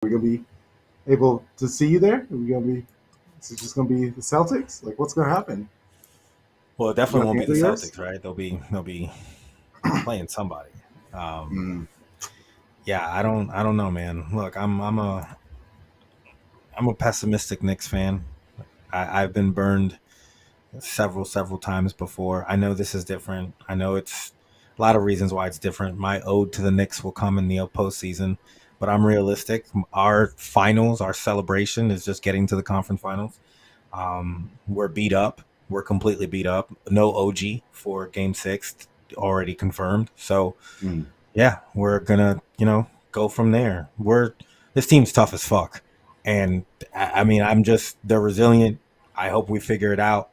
we gonna be able to see you there? Are we gonna be? Is it just gonna be the Celtics? Like, what's gonna happen? Well, it You definitely gonna won't be the handle yours? Celtics, right? They'll be playing somebody. Um, Mm. yeah, I don't know, man. Look, I'm a pessimistic Knicks fan. I've been burned several times before. I know this is different. I know it's a lot of reasons why it's different. My ode to the Knicks will come in the postseason, but I'm realistic. Our finals, our celebration is just getting to the conference finals. We're beat up. We're completely beat up. No OG for Game 6 already confirmed. So Mm. yeah, we're gonna go from there. This team's tough as fuck, and I mean they're resilient. I hope we figure it out.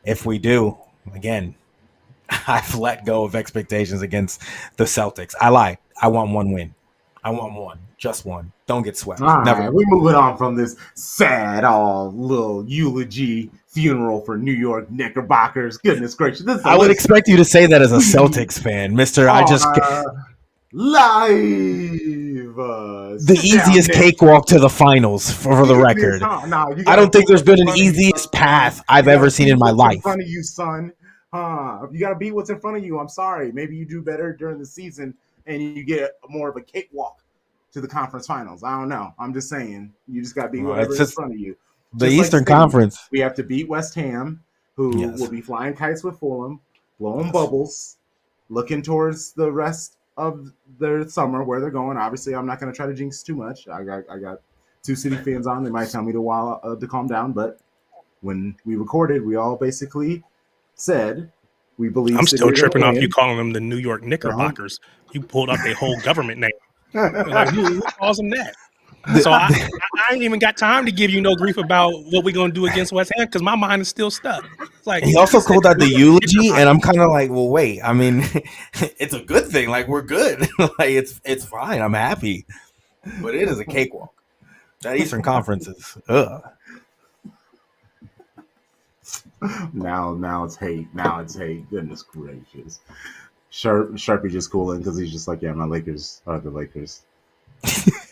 If we do, again, I've let go of expectations against the Celtics. I lied. I want one win. I want one, just one. Don't get All swept. Never. right, we're moving on from this sad, little eulogy funeral for New York Knickerbockers. Goodness gracious, this is a I would list. expect you to say that as a We Celtics fan, Mister. are live. The Sit down, easiest Nick. cakewalk to the finals for the Easiest, record. huh? Nah, you I gotta don't think beat there's what's been in an front of you, easiest son. path I've You ever gotta seen beat in my what's in life. front of you, son. You gotta beat what's in front of you. I'm sorry. Maybe you do better during the season and you get more of a cakewalk to the conference finals. I don't know. I'm just saying. You just gotta beat It's whatever in just front of you. the Just like Eastern City, Conference. we have to beat West Ham, who will Yes. be flying kites with Fulham, blowing Yes. bubbles, looking towards the rest of their summer where they're going. Obviously, I'm not going to try to jinx too much. I got two City fans on. They might tell me to calm down, but when we recorded, we all basically said we believe I'm City still are going to tripping off you win. calling them the New York They're home. Knickerbockers. You pulled out their whole government name. Like, who calls them that? The- So I ain't even got time to give you no grief about what we're gonna do against West Ham because my mind is still stuck. It's like he he also said called the out New the York eulogy, and I'm Knickerbockers. kind of like, well, wait. I mean, it's a good thing. Like we're good. Like it's fine. I'm happy, but it is a cakewalk. That Eastern Conference is. Ugh. Now it's hate. Now it's hate. Goodness gracious. Sharpie just cooling because he's just like, yeah, my Lakers are the Lakers.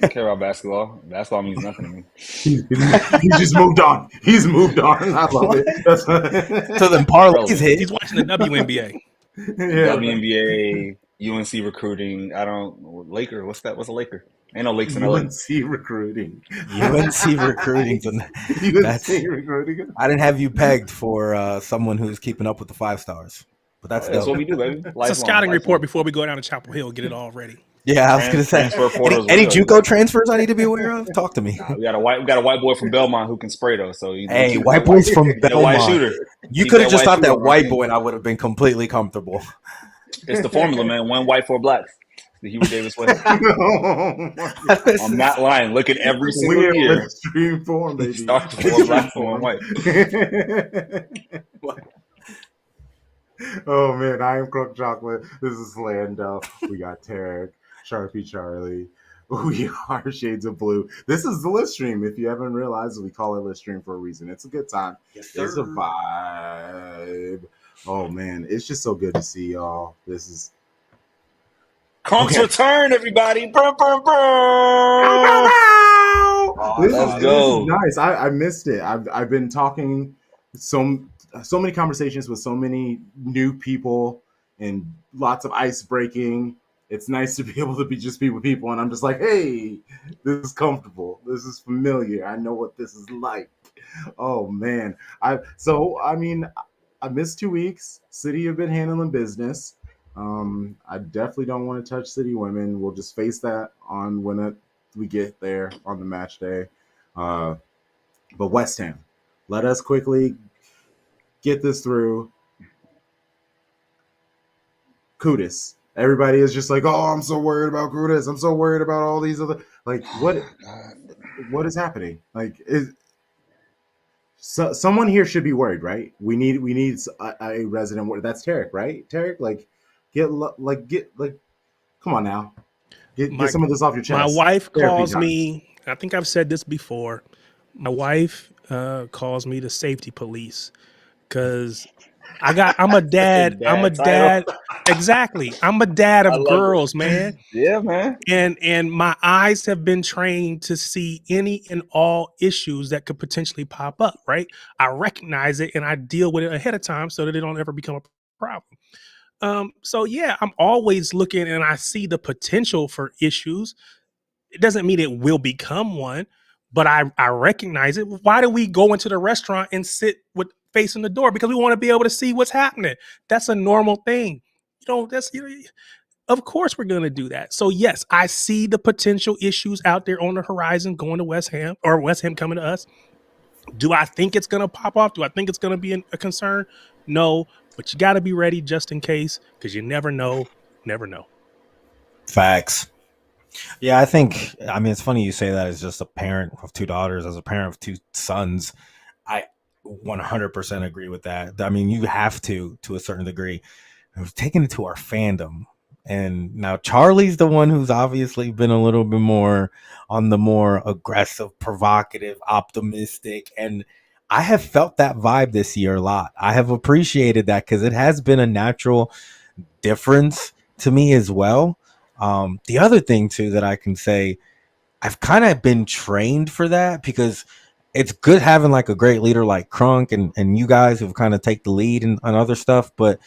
I care about basketball. Basketball means nothing to me. He's just moved on. He's moved on. I love it. That's So then parlays Relevant. hit. He's watching the WNBA. yeah. WNBA, UNC recruiting. I don't Laker. What's that? What's a Laker? Ain't no lakes in LA. UNC recruiting. UNC recruiting. UNC That's. recruiting. I didn't have you pegged for someone who's keeping up with the 5 stars, but that's That's what dope. we do, baby. It's a Lifelong, scouting report lifelong. before we go down to Chapel Hill. Get it all ready. Yeah, I was gonna say. Transfer Any portal's any real. JUCO transfers I need to be aware of? Talk to me. Nah, we got a white boy from Belmont who can spray though. So we Hey, keep white that white. boys from That white Belmont. shooter. You Keep could have that just white thought shooter that on our white team. boy, and I would have been completely comfortable. It's the formula, man. One white, four blacks. The Hubert Davis way. I'm not lying. Look at every single We're in year. extreme form, He baby. starts four Extreme blacks and one form. white. Oh man, I am Crook Chocolate. This is Lando. We got Tarek, Sharpie Charlie. We are Shades of Blue. This is the list stream. If you haven't realized, we call it list stream for a reason. It's a good time. Yes, It's a vibe. Oh man, it's just so good to see y'all. This is Conk's Okay. return, everybody. Brr, brr, brr. Let's go. This is nice. I missed it. I've been talking so many conversations with so many new people and lots of ice breaking. It's nice to be able to be with people, and I'm just like, hey, this is comfortable. This is familiar. I know what this is like. Oh man. I mean, I missed 2 weeks. City have been handling business. I definitely don't want to touch City women. We'll just face that on when we get there on the match day. But West Ham, let us quickly get this through. Kudus. Everybody is just like, oh, I'm so worried about Kudus. I'm so worried about all these other like what is happening? Like someone here should be worried, right? We need a resident word. That's Tarek, right? Tarek, like get come on now. Get some of this off your chest. My wife Therapy calls time. me. I think I've said this before. My wife calls me the safety police because I'm a dad. I'm a dad. Exactly. I'm a dad I of love it. girls, man. Yeah, man. And my eyes have been trained to see any and all issues that could potentially pop up, right? I recognize it and I deal with it ahead of time so that it don't ever become a problem. So yeah, I'm always looking and I see the potential for issues. It doesn't mean it will become one, but I recognize it. Why do we go into the restaurant and sit with facing the door? Because we want to be able to see what's happening. That's a normal thing. Of course we're going to do that. So yes, I see the potential issues out there on the horizon going to West Ham or West Ham coming to us. Do I think it's going to pop off? Do I think it's going to be a concern? No, but you got to be ready just in case because you never know. Never know. Facts. Yeah, I mean, it's funny you say that as just a parent of two daughters, as a parent of two sons. I 100% agree with that. I mean, you have to a certain degree. We've taken it to our fandom. And now Charlie's the one who's obviously been a little bit more on the more aggressive, provocative, optimistic. And I have felt that vibe this year a lot. I have appreciated that because it has been a natural difference to me as well. The other thing too that I can say, I've kind of been trained for that because it's good having like a great leader like Crunk and you guys who've kind of take the lead and other stuff. But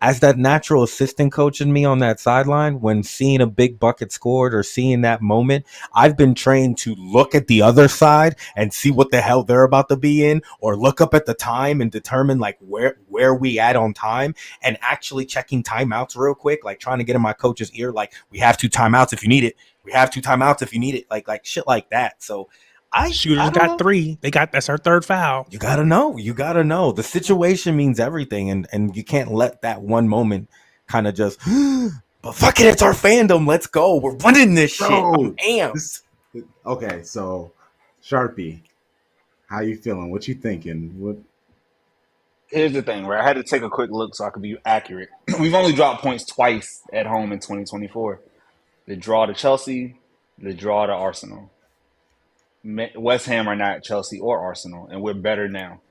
as that natural assistant coaching me on that sideline, when seeing a big bucket scored or seeing that moment, I've been trained to look at the other side and see what the hell they're about to be in, or look up at the time and determine like where we at on time, and actually checking timeouts real quick, like trying to get in my coach's ear, like we have 2 timeouts if you need it. We have 2 timeouts if you need it, like shit like that. So Shooters got 3. That's our 3rd foul. You gotta know. The situation means everything, and you can't let that one moment kind of just. But fuck it, it's our fandom. Let's go. We're winning this shit. I'm amped. Okay, so Sharpie, how you feeling? What you thinking? What? Here's the thing, right? I had to take a quick look so I could be accurate. We've only dropped points twice at home in 2024. The draw to Chelsea, the draw to Arsenal. West Ham are not Chelsea or Arsenal, and we're better now.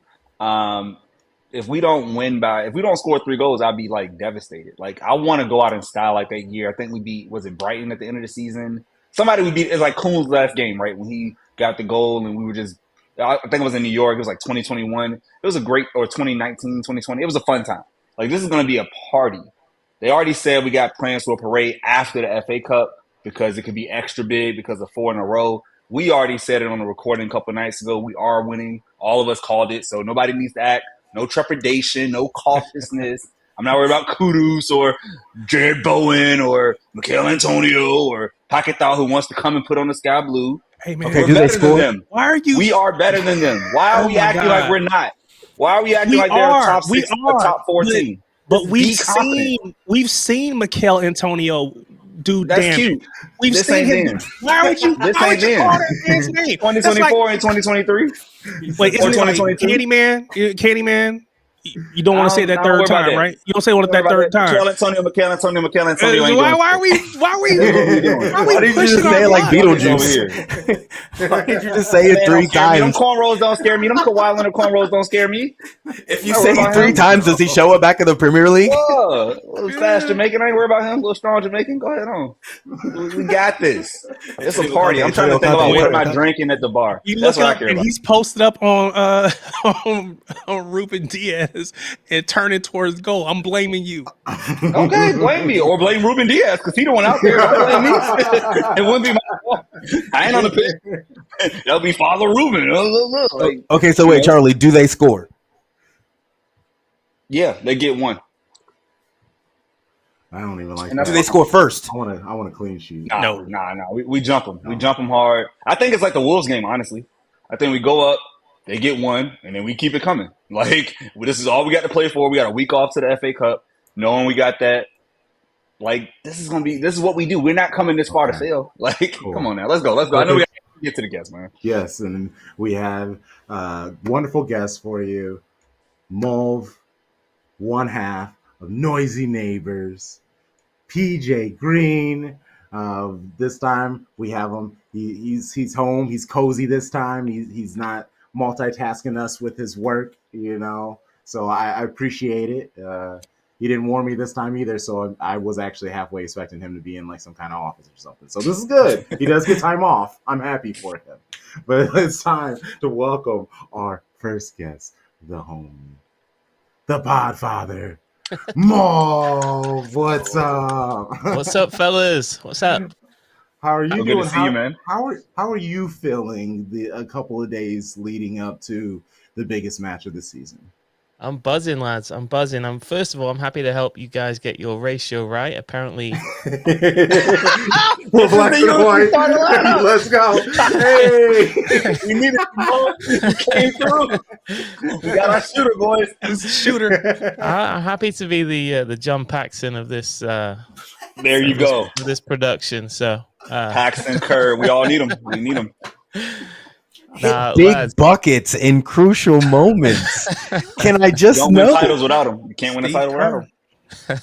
If we don't score 3 goals, I'd be like devastated. Like I want to go out in style like that year. I think we beat, was it Brighton at the end of the season? Somebody we beat. It's like Kuhn's last game, right? When he got the goal and we were just, I think it was in New York. It was like 2021. It was a great, or 2019, 2020. It was a fun time. Like this is going to be a party. They already said we got plans for a parade after the FA Cup because it could be extra big because of 4 in a row. We already said it on the recording a couple of nights ago. We are winning. All of us called it. So nobody needs to act. No trepidation, no cautiousness. I'm not worried about Kudus or Jared Bowen or Mikel Antonio or Paquetá who wants to come and put on the sky blue. Hey man, Okay, we're better than them. Why are you? We are better than them. Why are we acting like we're not? Why are we acting like they're a top 6, a top 4 team? But we've seen Mikel Antonio do That's damage. cute. We've This seen ain't him. then. Why would you? This Why ain't would you then. call that man's name? 2024 and 2023. Wait, isn't it like 2022? Candyman? You don't want to say that third time, right? You don't say that third time. Mikel Antonio. So why are we did you just say it like Beetlejuice? Why did you just say it 3 times? Them cornrows don't scare me. Them Kawhi Leonard cornrows don't scare me. If you say it 3 times, does he show up back in the Premier League? Whoa, little fast Jamaican. I ain't worried about him. Little strong Jamaican. Go ahead on. We got this. It's a party. I'm trying to think about what am I drinking at the bar. That's what I care about. He's posted up on on Ruben Diaz and turning towards goal. I'm blaming you. Okay, blame me or blame Ruben Diaz because he the one out there. Don't blame me. It wouldn't be my fault. I ain't on the pitch. That'll be Father Ruben. Like, okay, so wait, Charlie, do they score? Yeah, they get 1. I don't even like. Do they score first? I want a clean sheet. No. We jump them. No. We jump them hard. I think it's like the Wolves game. Honestly, I think we go up, they get 1, and then we keep it coming. Like this is all we got to play for. We got a week off to the FA Cup, knowing we got that. Like this is what we do. We're not coming this far to fail. Like, Come on now, let's go. I know we got to get to the guests, man. Yes, and we have wonderful guests for you. Mulv, one half of Noisy Neighbors, PJ Green. This time we have him. He's home. He's cozy this time. He's not multitasking us with his work. So I appreciate it. He didn't warn me this time either, so I was actually halfway expecting him to be in like some kind of office or something. So this is good. He does get time off. I'm happy for him. But it's time to welcome our first guest, the homie, the Podfather, Mulv. What's up? What's up, fellas? What's up? How are you Good to doing? see you, man. How are you feeling a couple of days leading up to the biggest match of the season? I'm buzzing, lads. I'm buzzing. First of all, I'm happy to help you guys get your ratio right. Apparently, We're black and white. Let's go. Hey, We needed you, you came through. We got our shooter, boys. shooter. I'm happy to be the John Paxson of this. There you go. Of this production. So, Paxton, Kerr, we all need them. We need them. Hit big buckets in crucial moments. Can I just Don't know? win titles without them. You can't win a Steve title without them.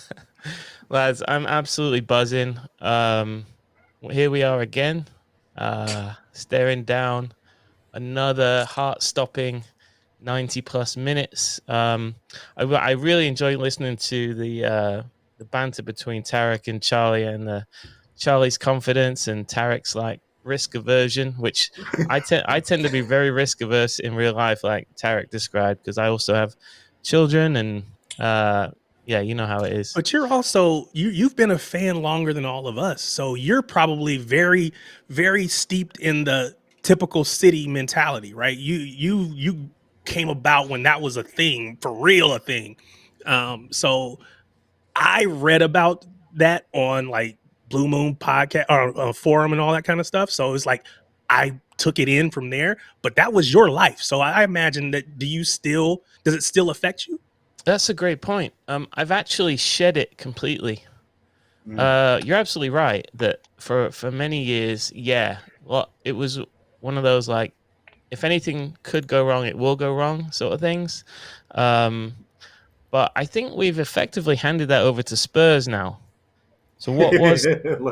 lads, I'm absolutely buzzing. Here we are again, staring down another heart-stopping 90-plus minutes. I really enjoyed listening to the banter between Tarek and Charlie, and Charlie's confidence and Tarek's like risk aversion, which I tend to be very risk averse in real life, like Tarek described, because I also have children, and yeah, you know how it is. But you're also you've been a fan longer than all of us, so you're probably very, very steeped in the typical city mentality, right? You came about when that was a thing, for real, a thing. So I read about that on like Blue Moon podcast or forum and all that kind of stuff. So it's like I took it in from there. But that was your life, so I imagine that. Does it still affect you? That's a great point. I've actually shed it completely. You're absolutely right that for many years, yeah, well, it was one of those like, if anything could go wrong, it will go wrong sort of things. But I think we've effectively handed that over to Spurs now. So what was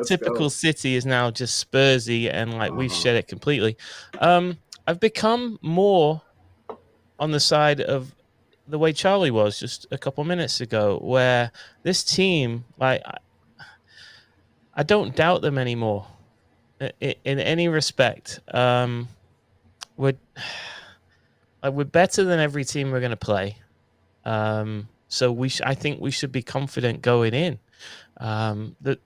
typical City is now just Spursy, and like we've shed it completely. I've become more on the side of the way Charlie was just a couple minutes ago, where this team, like, I don't doubt them anymore in any respect. We're better than every team we're going to play. So I think we should be confident going in. That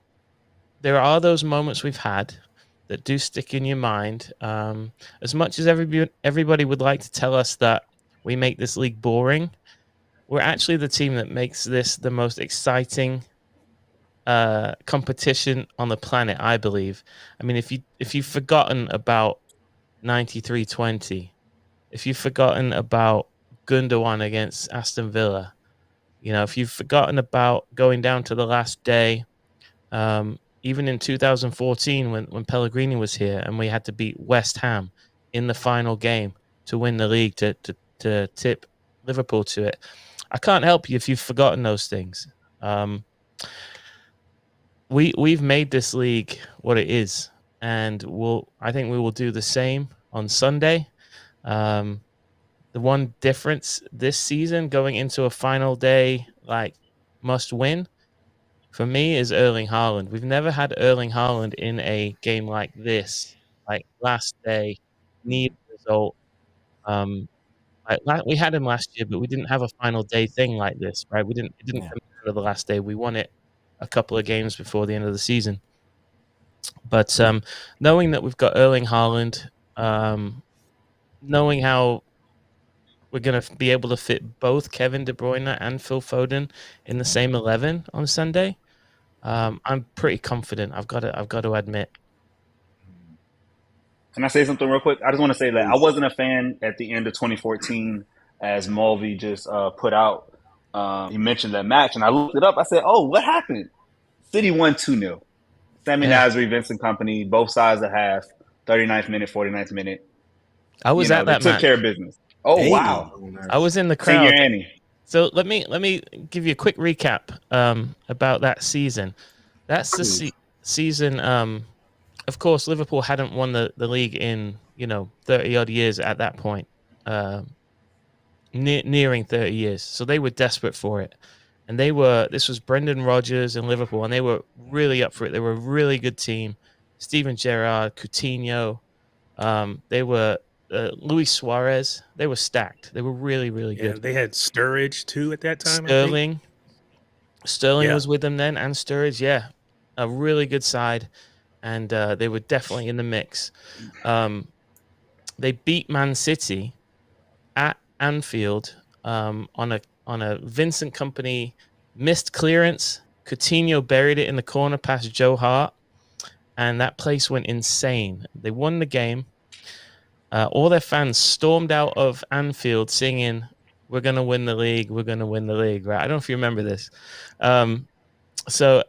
there are those moments we've had that do stick in your mind. As much as everybody would like to tell us that we make this league boring, we're actually the team that makes this the most exciting competition on the planet, I believe. I mean, if you've forgotten about 93-20, if you've forgotten about Gundogan against Aston Villa, if you've forgotten about going down to the last day, even in 2014 when Pellegrini was here and we had to beat West Ham in the final game to win the league to tip Liverpool to it. I can't help you if you've forgotten those things. We've made this league what it is, and I think we will do the same on Sunday. The one difference this season going into a final day like must win for me is Erling Haaland. We've never had Erling Haaland in a game like this, like last day, need result. We had him last year, but we didn't have a final day thing like this, right? It didn't come out of the last day. We won it a couple of games before the end of the season. But knowing that we've got Erling Haaland, knowing how we're going to be able to fit both Kevin De Bruyne and Phil Foden in the same 11 on Sunday, I'm pretty confident. I've got to admit. Can I say something real quick? I just want to say that I wasn't a fan at the end of 2014, as Mulvey just put out. He mentioned that match, and I looked it up. I said, "Oh, what happened?" City won 2-0. Sammy Nasri, Vincent Kompany, both sides of half. 39th minute, 49th minute. I was at that they took match. care of business. Oh, wow! I was in the crowd. Senior Annie. So let me give you a quick recap about that season. That's the season. Of course, Liverpool hadn't won the league in 30 odd years at that point. nearing 30 years. So they were desperate for it. And this was Brendan Rodgers and Liverpool, and they were really up for it. They were a really good team. Steven Gerrard, Coutinho, they were Luis Suarez. They were stacked. They were really, really Yeah, good. they had Sturridge too at that time, I think. Sterling Yeah. was with them then, and Sturridge. Yeah, a really good side, and they were definitely in the mix. They beat Man City at Anfield on a Vincent Company missed clearance. Coutinho buried it in the corner past Joe Hart, and that place went insane. They won the game. All their fans stormed out of Anfield singing, "We're going to win the league. We're going to win the league." Right? I don't know if you remember this. And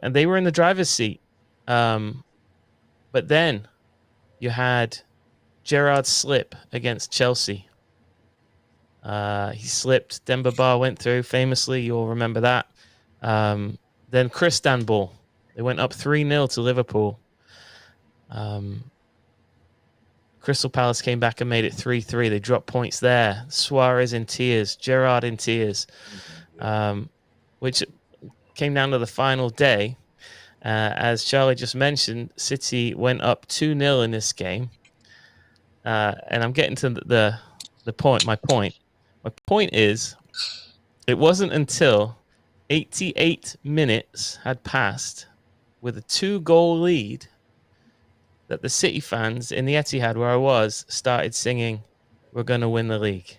they were in the driver's seat. But then you had Gerrard's slip against Chelsea. He slipped. Demba Ba went through famously. You'll remember that. Then Cristanbul. They went up 3-0 to Liverpool. Crystal Palace came back and made it 3-3. They dropped points there. Suarez in tears. Gerrard in tears. Which came down to the final day. As Charlie just mentioned, City went up 2-0 in this game. And I'm getting to the point. My point is, it wasn't until 88 minutes had passed with a 2-goal lead that the City fans in the Etihad, where I was, started singing, "We're going to win the league."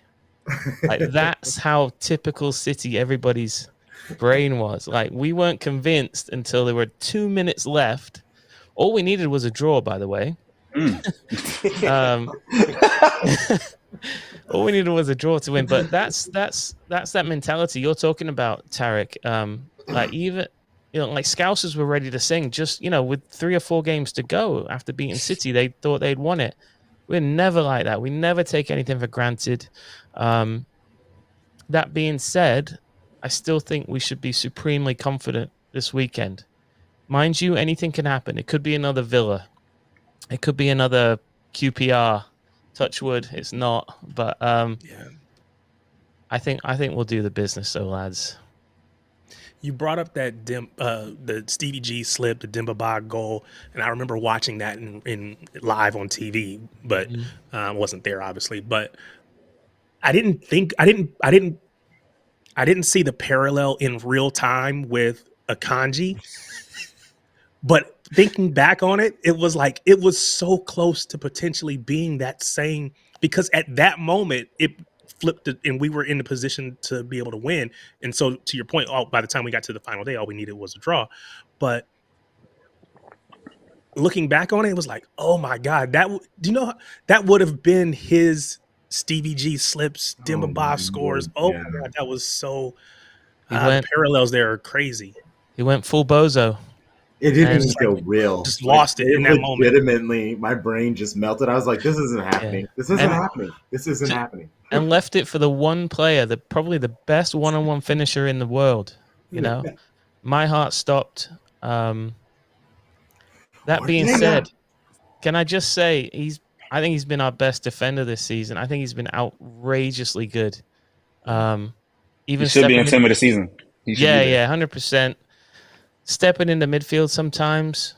Like, that's how typical City everybody's brain was. Like, we weren't convinced until there were 2 minutes left. All we needed was a draw, by the way. All we needed was a draw to win. But that's that mentality you're talking about, Tarek. Like, even, like, Scousers were ready to sing just, with 3 or 4 games to go after beating City. They thought they'd won it. We're never like that. We never take anything for granted. That being said, I still think we should be supremely confident this weekend. Mind you, anything can happen. It could be another Villa. It could be another QPR. Touch wood, it's not. But Yeah. I think we'll do the business, though, lads. You brought up that the Stevie G slip, the Demba Ba goal, and I remember watching that in live on TV, but wasn't there obviously. But I didn't see the parallel in real time with Akanji. But thinking back on it, it was so close to potentially being that same, because at that moment it flipped it and we were in the position to be able to win. And so, to your point, by the time we got to the final day, all we needed was a draw. But looking back on it, it was like, oh my God, that would have been his Stevie G slips, Demba Ba scores. Oh my God, that was so. The parallels there are crazy. He went full bozo. It didn't even feel real. Just lost it in that moment. Legitimately, my brain just melted. I was like, "This isn't happening. Yeah. This isn't happening. This isn't happening." And left it for the one player, probably the best one-on-one finisher in the world. My heart stopped. That being said, can I just say I think he's been our best defender this season. I think he's been outrageously good. Even he should be in team of the season. Yeah, 100%. Stepping into midfield sometimes,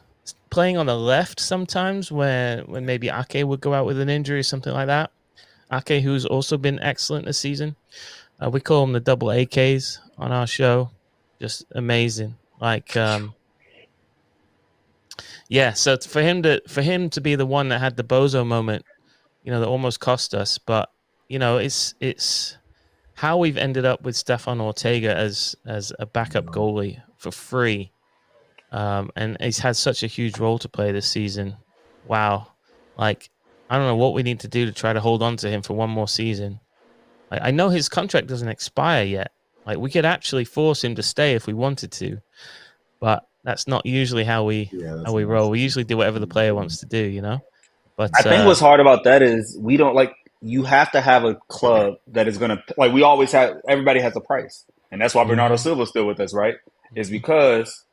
playing on the left sometimes when maybe Ake would go out with an injury or something like that. Ake, who's also been excellent this season. We call him the double AKs on our show. Just amazing. Like, yeah. So for him to be the one that had the bozo moment, that almost cost us. But it's how we've ended up with Stefan Ortega as a backup goalie for free. And he's had such a huge role to play this season. Wow. Like, I don't know what we need to do to try to hold on to him for one more season. Like, I know his contract doesn't expire yet. Like, we could actually force him to stay if we wanted to, but that's not usually how we roll. We usually do whatever the player wants to do, But I think what's hard about that is we don't you have to have a club that is going to, we always have, everybody has a price. And that's why Bernardo Silva's still with us, right? Is because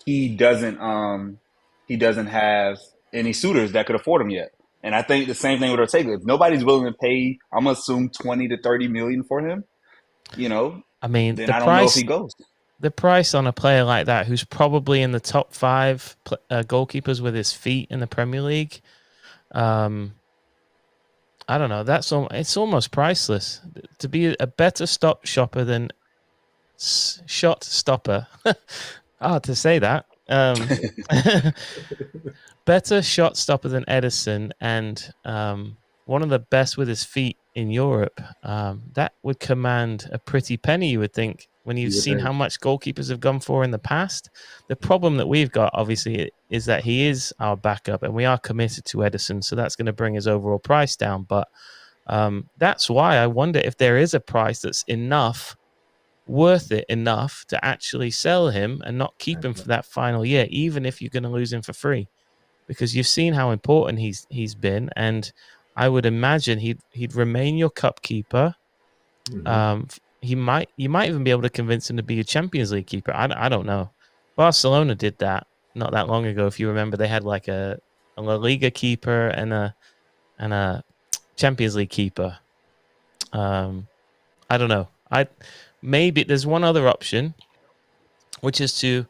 he doesn't have any suitors that could afford him yet. And I think the same thing with Ortega. If nobody's willing to pay, I'm gonna assume 20 to 30 million for him, I mean, then I don't know if he goes. the price on a player like that, who's probably in the top 5 goalkeepers with his feet in the Premier League, I don't know. It's almost priceless to be a better shopper than shot stopper. Hard to say that. Better shot stopper than Edison, and one of the best with his feet in Europe. That would command a pretty penny, you would think, when you've seen how much goalkeepers have gone for in the past. The problem that we've got, obviously, is that he is our backup, and we are committed to Edison, so that's going to bring his overall price down. But that's why I wonder if there is a price that's worth it enough to actually sell him and not keep him for that final year, even if you're going to lose him for free, because you've seen how important he's been, and I would imagine he'd remain your cup keeper. Mm-hmm. You might even be able to convince him to be a Champions League keeper. I don't know. Barcelona did that not that long ago. If you remember, they had like a La Liga keeper and a Champions League keeper. I don't know. Maybe there's one other option, which is to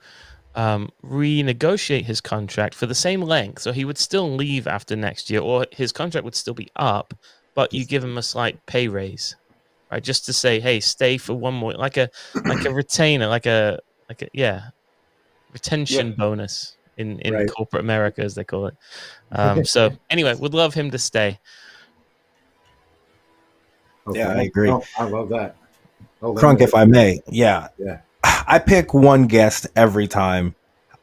renegotiate his contract for the same length. So he would still leave after next year, or his contract would still be up, but you give him a slight pay raise, right? Just to say, hey, stay for one more, like a retainer, like a retention bonus in corporate America, as they call it. So anyway, would love him to stay. Okay. Yeah, I agree. I love that. Crunk, if I may. Yeah. I pick one guest every time.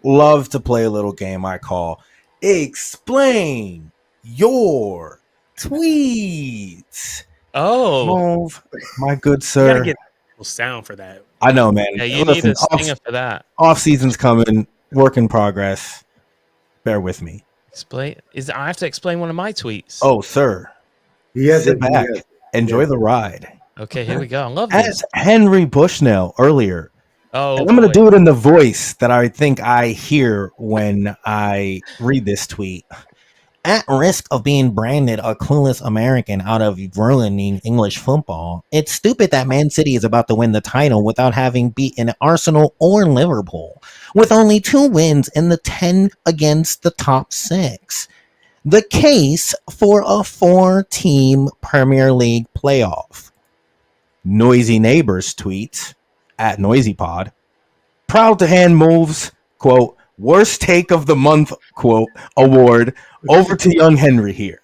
Love to play a little game I call Explain Your Tweets. Oh, my good sir. You gotta get a sound for that. I know, man. Yeah, you need a stinger for that. Off season's coming. Work in progress. Bear with me. I have to explain one of my tweets. Oh, sir. Sit back. Enjoy the ride. Okay, here we go. I love this. As Henry Bushnell earlier. Oh, and I'm going to do it in the voice that I think I hear when I read this tweet. At risk of being branded a clueless American out of ruining English football, it's stupid that Man City is about to win the title without having beaten Arsenal or Liverpool, with only 2 wins in the 10 against the top 6. The case for a 4-team Premier League playoff. Noisy Neighbors tweets at NoisyPod. Proud to hand Mulv's, quote, worst take of the month, quote, award over to young Henry here.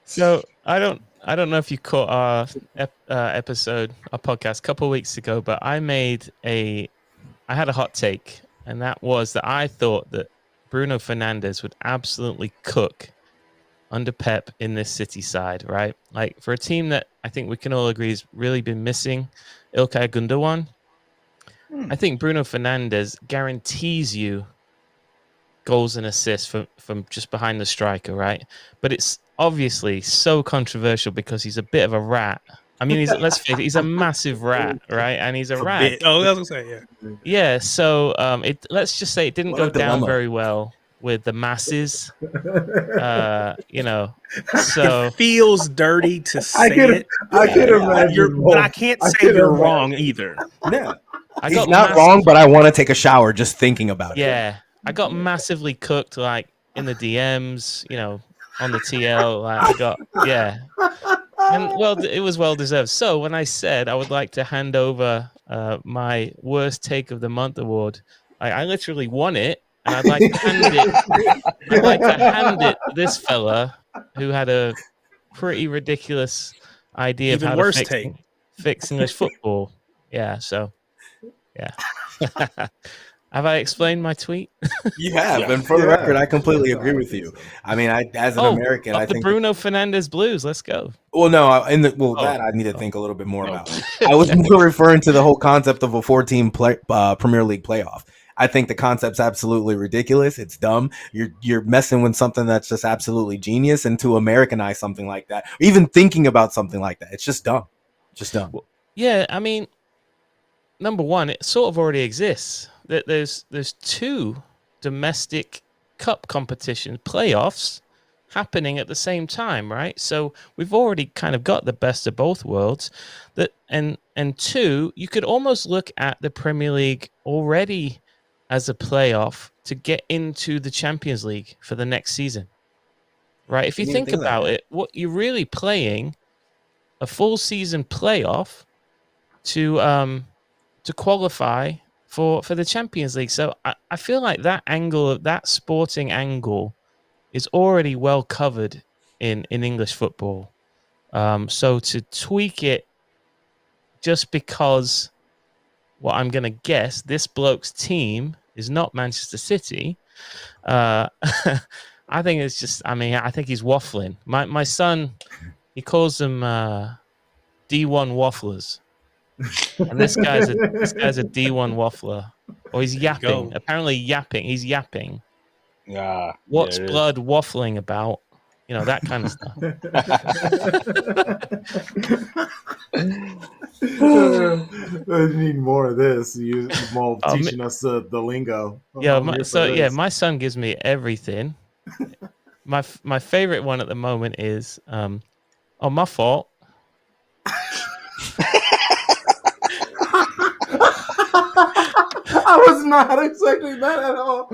So I don't know if you caught our episode, our podcast a couple of weeks ago, but I had a hot take, and that was that I thought that Bruno Fernandes would absolutely cook under Pep in this City side, right? Like, for a team that I think we can all agree has really been missing Ilkay Gundogan, I think Bruno Fernandes guarantees you goals and assists from just behind the striker, right? But it's obviously so controversial because he's a bit of a rat. I mean, let's face it, he's a massive rat, right? And he's a rat. Oh, I was gonna say, yeah. Yeah, so let's just say it didn't go down very well with the masses. So it feels dirty to say it. I can imagine. But I can't say you're wrong either. Yeah. He's not wrong, but I want to take a shower just thinking about it. Yeah. I got massively cooked, like, in the DMs, on the TL. And, well, it was well-deserved. So when I said I would like to hand over my worst take of the month award, I literally won it, and I'd like to hand it to this fella who had a pretty ridiculous idea Even of how worse to fix English football. Yeah, so, yeah. Have I explained my tweet? You have, and for the record, I completely agree with you. I mean, as an American, I think Bruno Fernandes Blues. Let's go. Well, no, that I need to think a little bit more about. I was more referring to the whole concept of a 4-team Premier League playoff. I think the concept's absolutely ridiculous. It's dumb. You're messing with something that's just absolutely genius, and to Americanize something like that, even thinking about something like that, it's just dumb. Just dumb. Yeah, I mean, number one, it sort of already exists. There's 2 domestic cup competition playoffs happening at the same time, right? So we've already kind of got the best of both worlds. And two, you could almost look at the Premier League already as a playoff to get into the Champions League for the next season, right? If you Didn't even think think of that, about yeah. it, what you're really playing a full season playoff to qualify for the Champions League. So I feel like that angle, that sporting angle, is already well covered in English football. So to tweak it just because, well, I'm going to guess this bloke's team is not Manchester City. I think it's just, I mean, I think he's waffling. My son, he calls them D1 wafflers. And this guy's a D1 waffler. Or he's There you yapping. go. Apparently yapping. He's yapping. Yeah. What's it is. blood waffling about? You know, that kind of stuff. I need more of this. You Mulv teaching us the lingo. Yeah, I'm here for this. my son gives me everything. My favorite one at the moment is oh, my fault. I was not expecting that at all.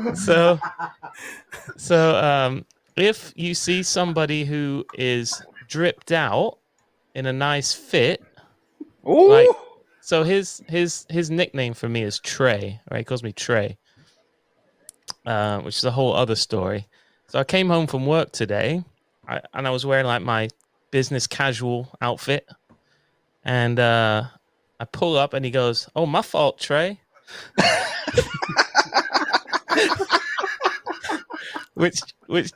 So if you see somebody who is dripped out in a nice fit, Ooh. like, so his nickname for me is Trey, right? He calls me Trey, which is a whole other story. So I came home from work today, and I was wearing like my business casual outfit, and I pull up, and he goes, "Oh, my fault, Trey." which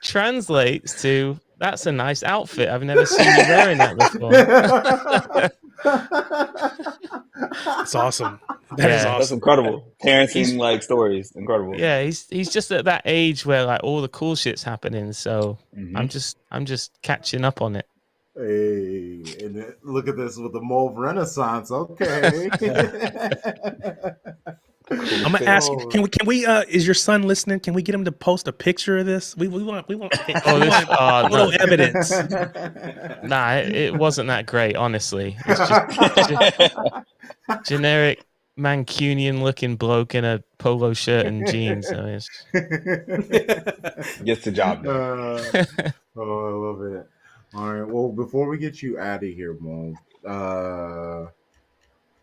translates to, "That's a nice outfit. I've never seen you wearing that before." It's awesome. That is Yeah. awesome. That's incredible. Parenting like stories, incredible. Yeah, he's just at that age where like all the cool shit's happening. So Mhm. I'm just catching up on it. Hey, and look at this with the Mulv Renaissance. Okay. I'm gonna ask you. Can we? Is your son listening? Can we get him to post a picture of this? We want. Oh, this photo no, evidence. nah, it wasn't that great, honestly. It's just generic Mancunian looking bloke in a polo shirt and jeans. I mean, Gets the job done. Oh, I love it. All right. Well, before we get you out of here, Mulv,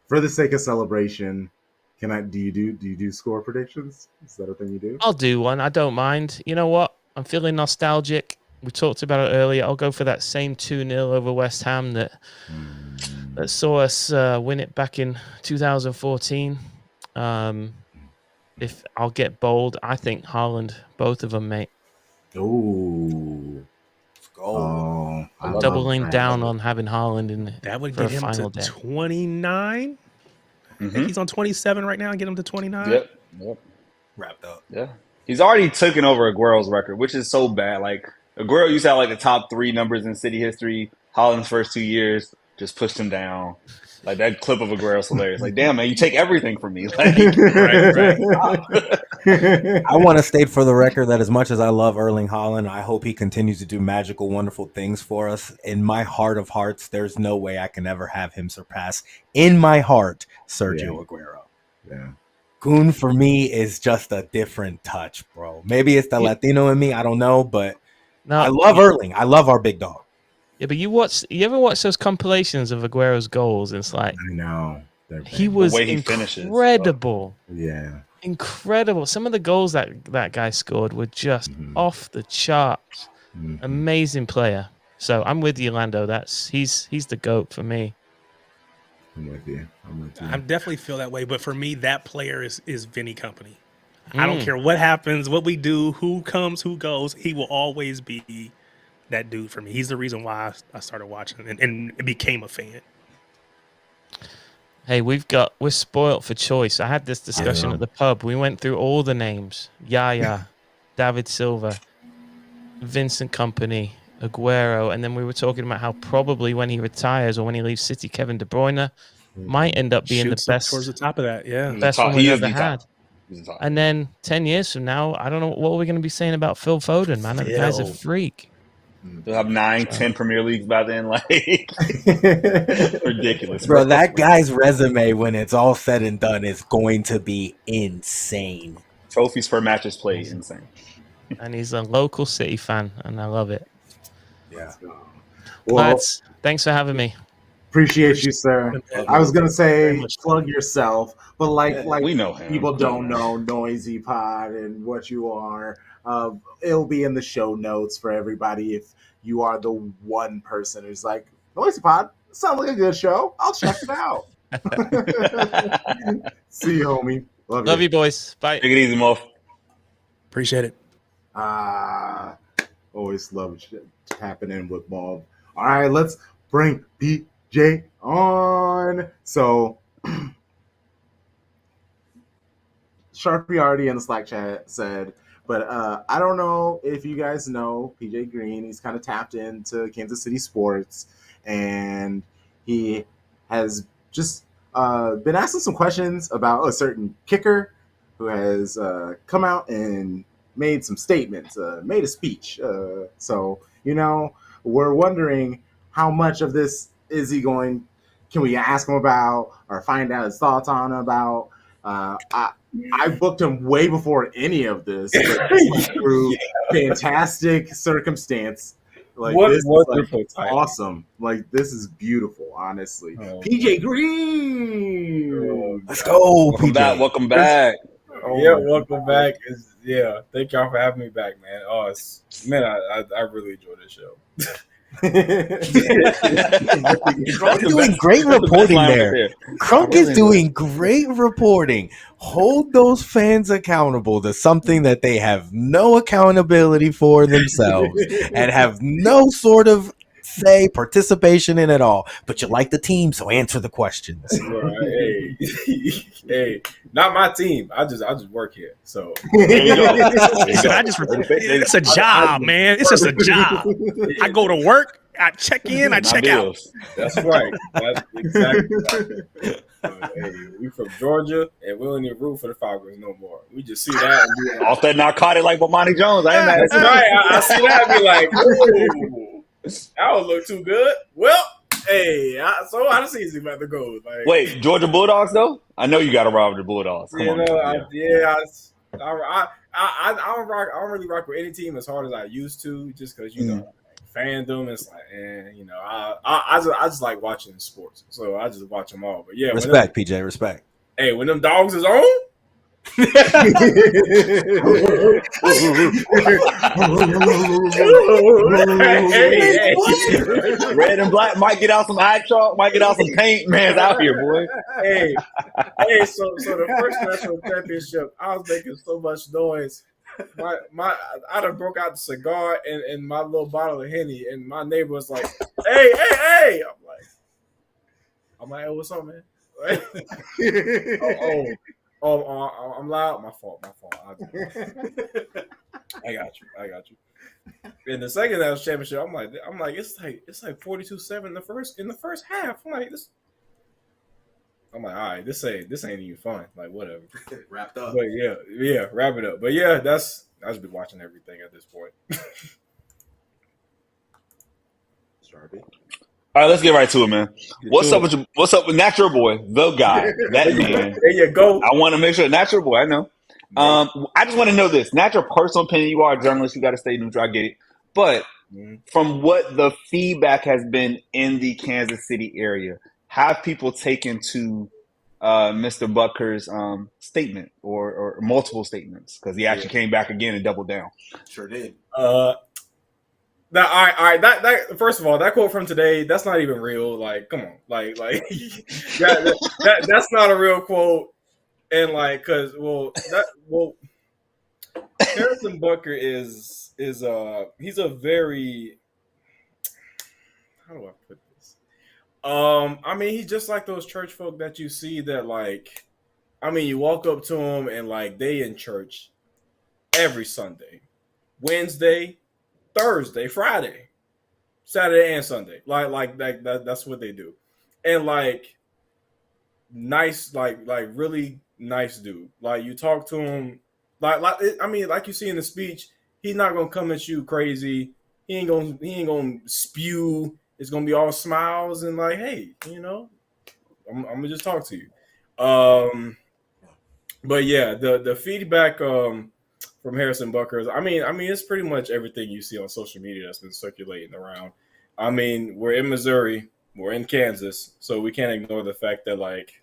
for the sake of celebration, do you do score predictions? Is that a thing you do? I'll do one. I don't mind. You know what? I'm feeling nostalgic. We talked about it earlier. I'll go for that same 2-0 over West Ham that saw us win it back in 2014. If I'll get bold, I think Haaland, both of them, mate. Ooh. Oh, I'm doubling down on having Haaland in That would for get a him final to day. 29. I think he's on 27 right now. Get him to 29. Yep. Wrapped up. Yeah. He's already taken over Aguero's record, which is so bad. Like, Aguero used to have like the top 3 numbers in City history. Haaland's first 2 years just pushed him down. Like, that clip of Aguero's hilarious. Like, damn, man, you take everything from me. Like, right. I want to state for the record that as much as I love Erling Haaland, I hope he continues to do magical, wonderful things for us. In my heart of hearts, there's no way I can ever have him surpass, in my heart, Sergio Aguero. Yeah. Kun for me is just a different touch, bro. Maybe it's the Latino in me. I don't know, but I love Erling. I love our big dog. Yeah, but you ever watch those compilations of Aguero's goals? And it's like, I know. He was the way he finishes. incredible. Yeah. Incredible. Some of the goals that guy scored were just off the charts. Amazing player. So I'm with you, Lando. He's the GOAT for me. I'm with you. I definitely feel that way, but for me, that player is Vinny Company. I don't care what happens, what we do, who comes, who goes. He will always be that dude for me. He's the reason why I started watching and became a fan. Hey, we're spoilt for choice. I had this discussion at the pub. We went through all the names: Yaya, David Silva, Vincent Kompany, Aguero, and then we were talking about how probably when he retires or when he leaves City, Kevin De Bruyne might end up being Shoots the best towards the top of that. Yeah, best one we've ever had. And then 10 years from now, I don't know what we're going to be saying about Phil Foden, man. The guy's a freak. They'll have 9, 10 Premier Leagues by then. Like ridiculous, Bro, that guy's resume when it's all said and done is going to be insane. Trophies per matches played, insane. And he's a local City fan, and I love it. Yeah. Well, Lads, thanks for having me. appreciate you, sir. I was gonna say plug yourself, but like we know him. People don't know Noisy Pod and what you are. It'll be in the show notes for everybody if you are the one person who's like, Noisy Pod, sounds like a good show. I'll check it out. See you, homie. Love you, boys. Bye. Take it easy, Mulv. Appreciate it. Always love tapping in with Mulv. All right, let's bring PJ on. So, Sharpie already in the Slack chat said, but I don't know if you guys know PJ Green. He's kind of tapped into Kansas City sports, and he has just been asking some questions about a certain kicker who has come out and made some statements, made a speech. So, we're wondering how much of this is he going, can we ask him about or find out his thoughts on about? I booked him way before any of this, but through fantastic circumstance. Like this is awesome. Like this is beautiful, honestly. PJ Green. Let's go. Welcome back. Welcome back. Welcome back. Thank y'all for having me back, man. I really enjoy this show. Crunk doing great reporting there. Crunk is doing great reporting. Hold those fans accountable to something that they have no accountability for themselves and have no sort of participation in at all. But you like the team, so answer the questions. Hey, not my team. I just work here. So there you go. It's a job, man. It's just a job. I go to work, I check in, I check out. That's right. That's exactly right. We from Georgia, and we don't even root for the Falcons no more. We just see that and be like, off that narcotic like Bomani Jones. I ain't mad. That's right. I see that and be like, ooh, that don't look too good. Well, so how the season about to go? Like, wait, Georgia Bulldogs though? I know you got to rob the Bulldogs. Come on. I don't really rock with any team as hard as I used to, just because fandom. It's like, I just like watching sports, so I just watch them all. But yeah, respect, PJ, respect. Hey, when them dogs is on. Red and black might get out some eye chalk, might get out some paint. Man's out here, boy. Hey, so the first national championship, I was making so much noise. I done broke out the cigar and my little bottle of Henny, and my neighbor was like, hey. I'm like, hey, what's up, man? I'm loud. My fault. I got you. In the second national championship, I'm like, it's like 42-7 in the first half. I'm like, all right, this ain't even fun. Like, whatever. Wrapped up. But yeah, wrap it up. But yeah, I should be watching everything at this point. Sharpie. All right, let's get right to it, man. What's up with Natural Boy, the guy, that man? There you go. I want to make sure Natural Boy. I know. I just want to know this. Not your personal opinion. You are a journalist. You got to stay neutral. I get it. But from what the feedback has been in the Kansas City area, have people taken to Mr. Butker's statement or multiple statements? Because he actually came back again and doubled down. Sure did. All right. That first of all, that quote from today, that's not even real. Like, come on, like that's not a real quote. And like, Harrison Butker is he's a very, how do I put this? I mean, he's just like those church folk that you see that like, I mean, you walk up to them and like they in church every Sunday, Wednesday, Thursday, Friday, Saturday, and Sunday. Like that's what they do. And like nice, like really nice dude. Like you talk to him, like you see in the speech, he's not gonna come at you crazy. he ain't gonna spew. It's gonna be all smiles and like, hey, I'm gonna just talk to you. But yeah, the feedback from Harrison Bucker is, I mean, it's pretty much everything you see on social media that's been circulating around. I mean, we're in Missouri, we're in Kansas, so we can't ignore the fact that like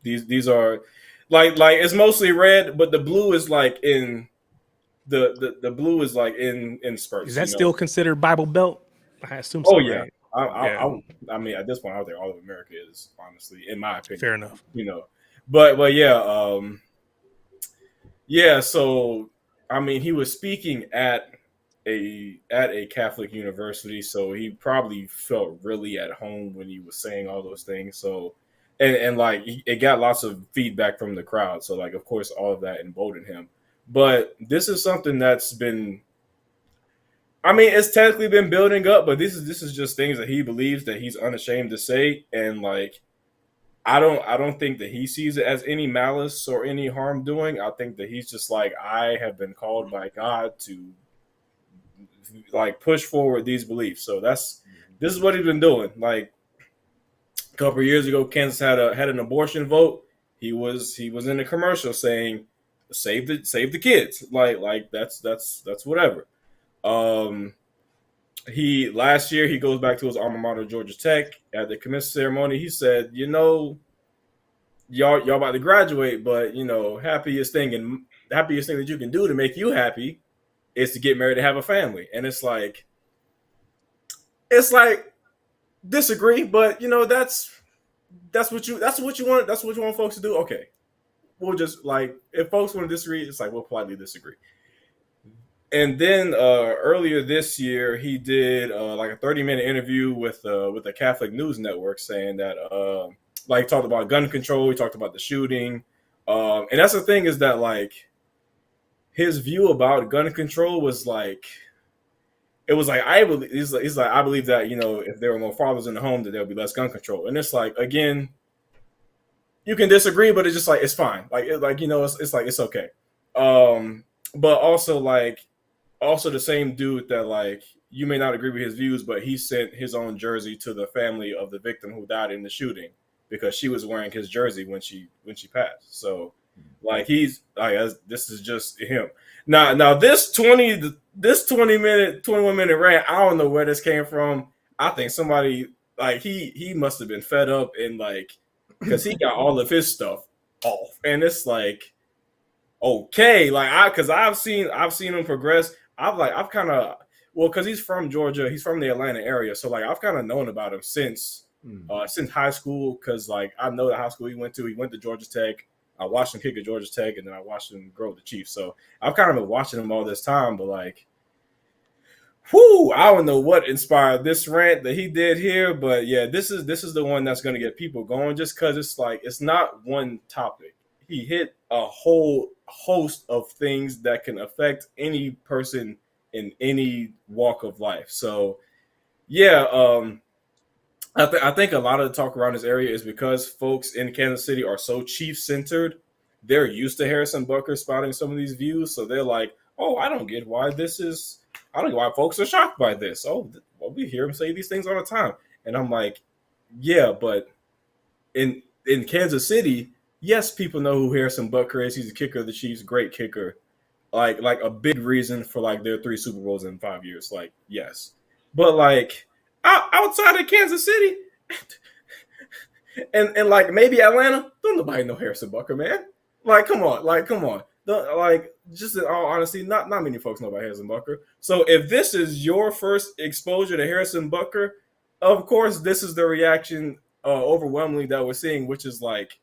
these are like it's mostly red, but the blue is like in the blue is like in spurts. Is that still considered Bible Belt? I assume Oh so, yeah. right? I, Yeah, I mean, at this point, I think all of America is, honestly, in my opinion. fair enough. But yeah, yeah. So I mean, he was speaking at a Catholic university, so he probably felt really at home when he was saying all those things. So, and like it got lots of feedback from the crowd. So like, of course, all of that emboldened him. But this is something that's been, I mean, it's technically been building up, but this is just things that he believes that he's unashamed to say, and like I don't think that he sees it as any malice or any harm doing. I think that he's just like, I have been called by God to like push forward these beliefs. So this is what he's been doing. Like a couple of years ago, Kansas had an abortion vote. He was in a commercial saying, save the kids. Like that's whatever. Um, he last year he goes back to his alma mater, Georgia Tech, at the commencement ceremony. He said, y'all about to graduate, but happiest thing that you can do to make you happy is to get married and have a family. And it's like disagree, but that's what you want folks to do. Okay, we'll just, like, if folks want to disagree, it's like we'll politely disagree. And then earlier this year, he did like a 30-minute interview with a Catholic news network, saying that like, he talked about gun control, he talked about the shooting, and that's the thing, is that like his view about gun control was like, it was like, I believe he's like, I believe that if there were more fathers in the home, that there would be less gun control. And it's like, again, you can disagree, but it's just like, it's fine. It's like, it's okay. But also, like, also the same dude that, like, you may not agree with his views, but he sent his own jersey to the family of the victim who died in the shooting because she was wearing his jersey when she passed. So like, he's like, this is just him. Now this 21-minute rant, I don't know where this came from. I think somebody, like, he must have been fed up, and like, because he got all of his stuff off, and it's like, okay, like, because I've seen him progress. I've kind of, well, because he's from Georgia, he's from the Atlanta area, so like, I've kind of known about him since high school, because like, I know the high school he went to. He went to Georgia Tech. I watched him kick at Georgia Tech, and then I watched him grow with the Chiefs. So I've kind of been watching him all this time, but like, whoo, I don't know what inspired this rant that he did here, but yeah, this is the one that's going to get people going, just because it's like, it's not one topic. He hit a whole host of things that can affect any person in any walk of life. So yeah, I think a lot of the talk around this area is because folks in Kansas City are so Chief centered. They're used to Harrison Bucker spouting some of these views, so they're like, "Oh, I don't get why this is. I don't get why folks are shocked by this. Oh, well, we hear him say these things all the time." And I'm like, "Yeah, but in Kansas City, yes, people know who Harrison Bucker is. He's a kicker of the Chiefs, great kicker. Like a big reason for like their 3 Super Bowls in 5 years. Like, yes, but like, outside of Kansas City, and like maybe Atlanta, don't nobody know Harrison Bucker, man. Like, come on, like, just in all honesty, not many folks know about Harrison Bucker. So if this is your first exposure to Harrison Bucker, of course this is the reaction overwhelmingly that we're seeing, which is like,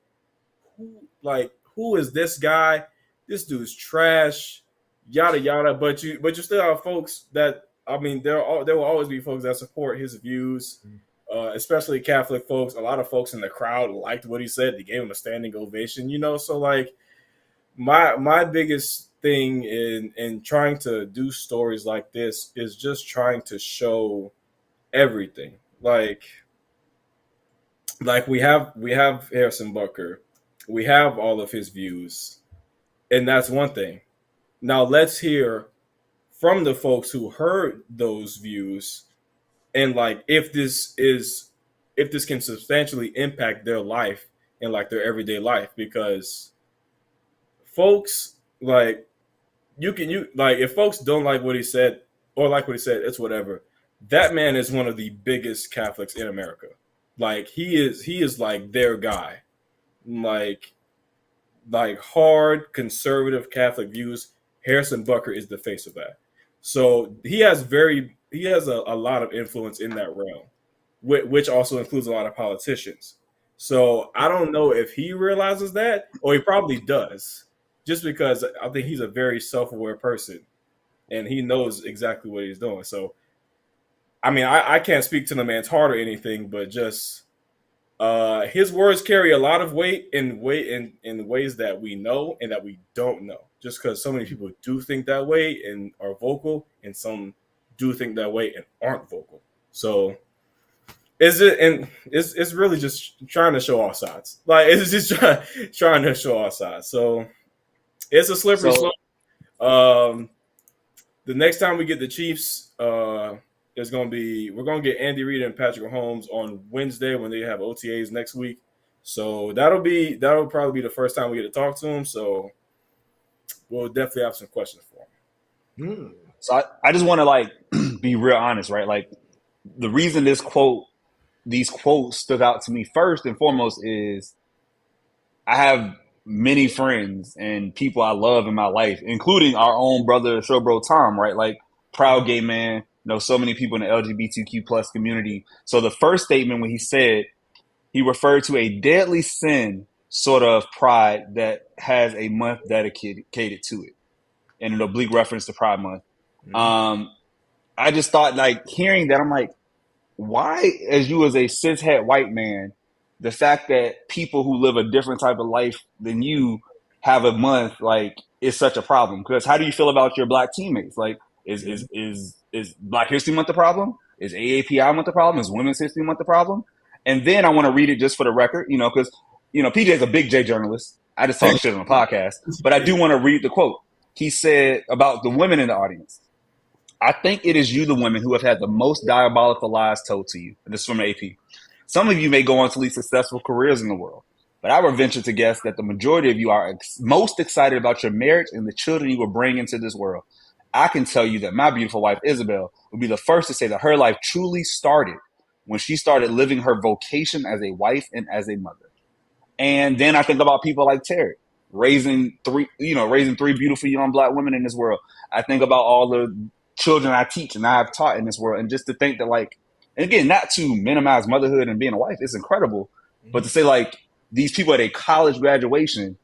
who is this guy? This dude's trash, yada yada. But you still have folks that, I mean, there will always be folks that support his views, especially Catholic folks. A lot of folks in the crowd liked what he said. They gave him a standing ovation. So like, my biggest thing in trying to do stories like this is just trying to show everything. Like we have Harrison Bucker, we have all of his views, and that's one thing. Now let's hear from the folks who heard those views, and like if this can substantially impact their life and like their everyday life, because folks like you like if folks don't like what he said or like what he said, it's whatever. That man is one of the biggest Catholics in America. Like he is like their guy. Like hard conservative Catholic views. Harrison Bucker is the face of that. So he has a lot of influence in that realm, which also includes a lot of politicians. So I don't know if he realizes that, or he probably does, just because I think he's a very self-aware person and he knows exactly what he's doing. So I mean, I can't speak to the man's heart or anything, but just his words carry a lot of weight in ways that we know and that we don't know. Just because so many people do think that way and are vocal, and some do think that way and aren't vocal. So is it? And it's really just trying to show all sides. Like it's just trying to show all sides. So it's a slippery So slope. Um, the next time we get the Chiefs, it's gonna be we're gonna get Andy Reid and Patrick Mahomes on Wednesday when they have OTAs next week. So that'll probably be the first time we get to talk to him. So we'll definitely have some questions for him. Hmm. So I just want to like be real honest, right? Like the reason these quotes stood out to me first and foremost is I have many friends and people I love in my life, including our own brother, Showbro Tom, right? Like proud gay man, know so many people in the LGBTQ plus community. So the first statement when he said he referred to a deadly sin sort of pride that has a month dedicated to it, and an oblique reference to Pride Month. Um, I just thought like hearing that, I'm like, why, as you as a cishet white man, the fact that people who live a different type of life than you have a month like is such a problem? Because how do you feel about your black teammates? Like, is Black History Month the problem? Is AAPI month the problem? Is Women's History Month the problem? And then I want to read it just for the record, because PJ's a big J journalist. I just talk shit on a podcast, but I do want to read the quote. He said about the women in the audience. I think it is you, the women, who have had the most diabolical lies told to you. This is from AP. Some of you may go on to lead successful careers in the world, but I would venture to guess that the majority of you are most excited about your marriage and the children you will bring into this world. I can tell you that my beautiful wife, Isabel, would be the first to say that her life truly started when she started living her vocation as a wife and as a mother. And then I think about people like Terry, raising three beautiful young black women in this world. I think about all the children I teach and I have taught in this world. And just to think that, like, and again, not to minimize motherhood and being a wife, it's incredible. But to say, like, these people at a college graduation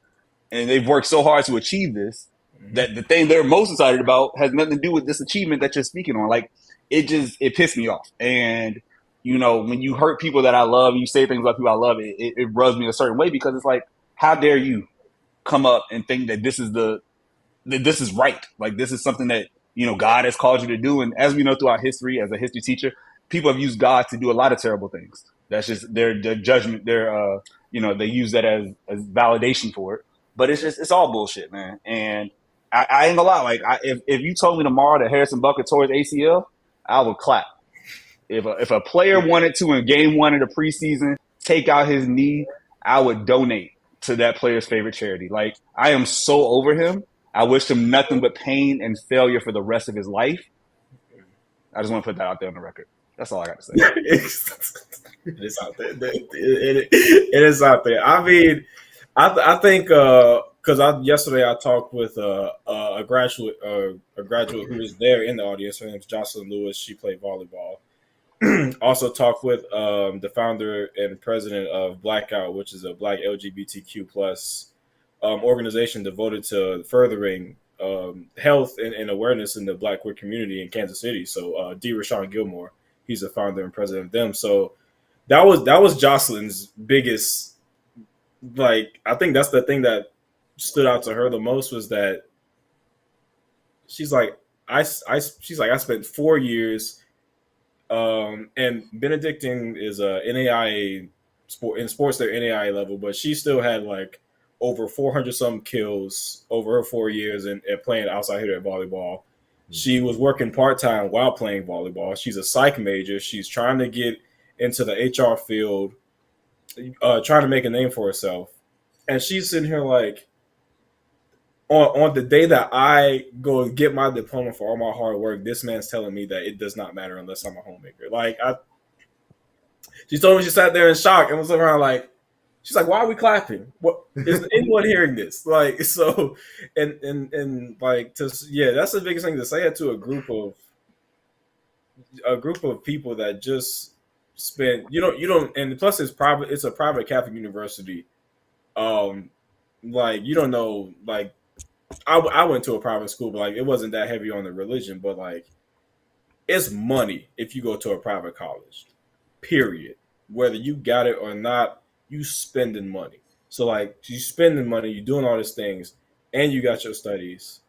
and they've worked so hard to achieve this, that the thing they're most excited about has nothing to do with this achievement that you're speaking on. Like, it pissed me off. And, when you hurt people that I love, you say things about people I love, it rubs me a certain way, because it's like, how dare you come up and think that this is right? Like, this is something that, God has called you to do. And as we know throughout history, as a history teacher, people have used God to do a lot of terrible things. That's just their judgment. They use that as validation for it. But it's all bullshit, man. And I ain't gonna lie. Like, if you told me tomorrow that Harrison Bucker tore his ACL, I would clap. If a player wanted to in game one of the preseason take out his knee, I would donate to that player's favorite charity. Like, I am so over him. I wish him nothing but pain and failure for the rest of his life. I just want to put that out there on the record. That's all I got to say. It is out there. It is out there. I mean, I think because yesterday I talked with a graduate who was there in the audience. Her name's Jocelyn Lewis. She played volleyball. Also talked with the founder and president of Blackout, which is a Black LGBTQ plus organization devoted to furthering health and awareness in the Black queer community in Kansas City. So D. Rashawn Gilmore, he's the founder and president of them. So that was Jocelyn's biggest, like, I think that's the thing that stood out to her the most, was that she's like, I spent 4 years, and Benedictine is a NAIA sport, in sports they're NAIA level, but she still had like over 400 some kills over her 4 years and playing outside hitter at volleyball. She was working part time while playing volleyball. She's a psych major. She's trying to get into the HR field, trying to make a name for herself. And she's sitting here like, on the day that I go get my diploma for all my hard work, this man's telling me that it does not matter unless I'm a homemaker. She told me she sat there in shock and was around like, she's like, "Why are we clapping? What is anyone hearing this?" Like, so, and like, yeah, that's the biggest thing to say it to a group of people that just spend, you don't, and plus it's private, it's a private Catholic university. Um, like you don't know, like I went to a private school, but like it wasn't that heavy on the religion, but like it's money if you go to a private college. Period. Whether you got it or not, you spending money. So like you spending money, you doing all these things, and you got your studies.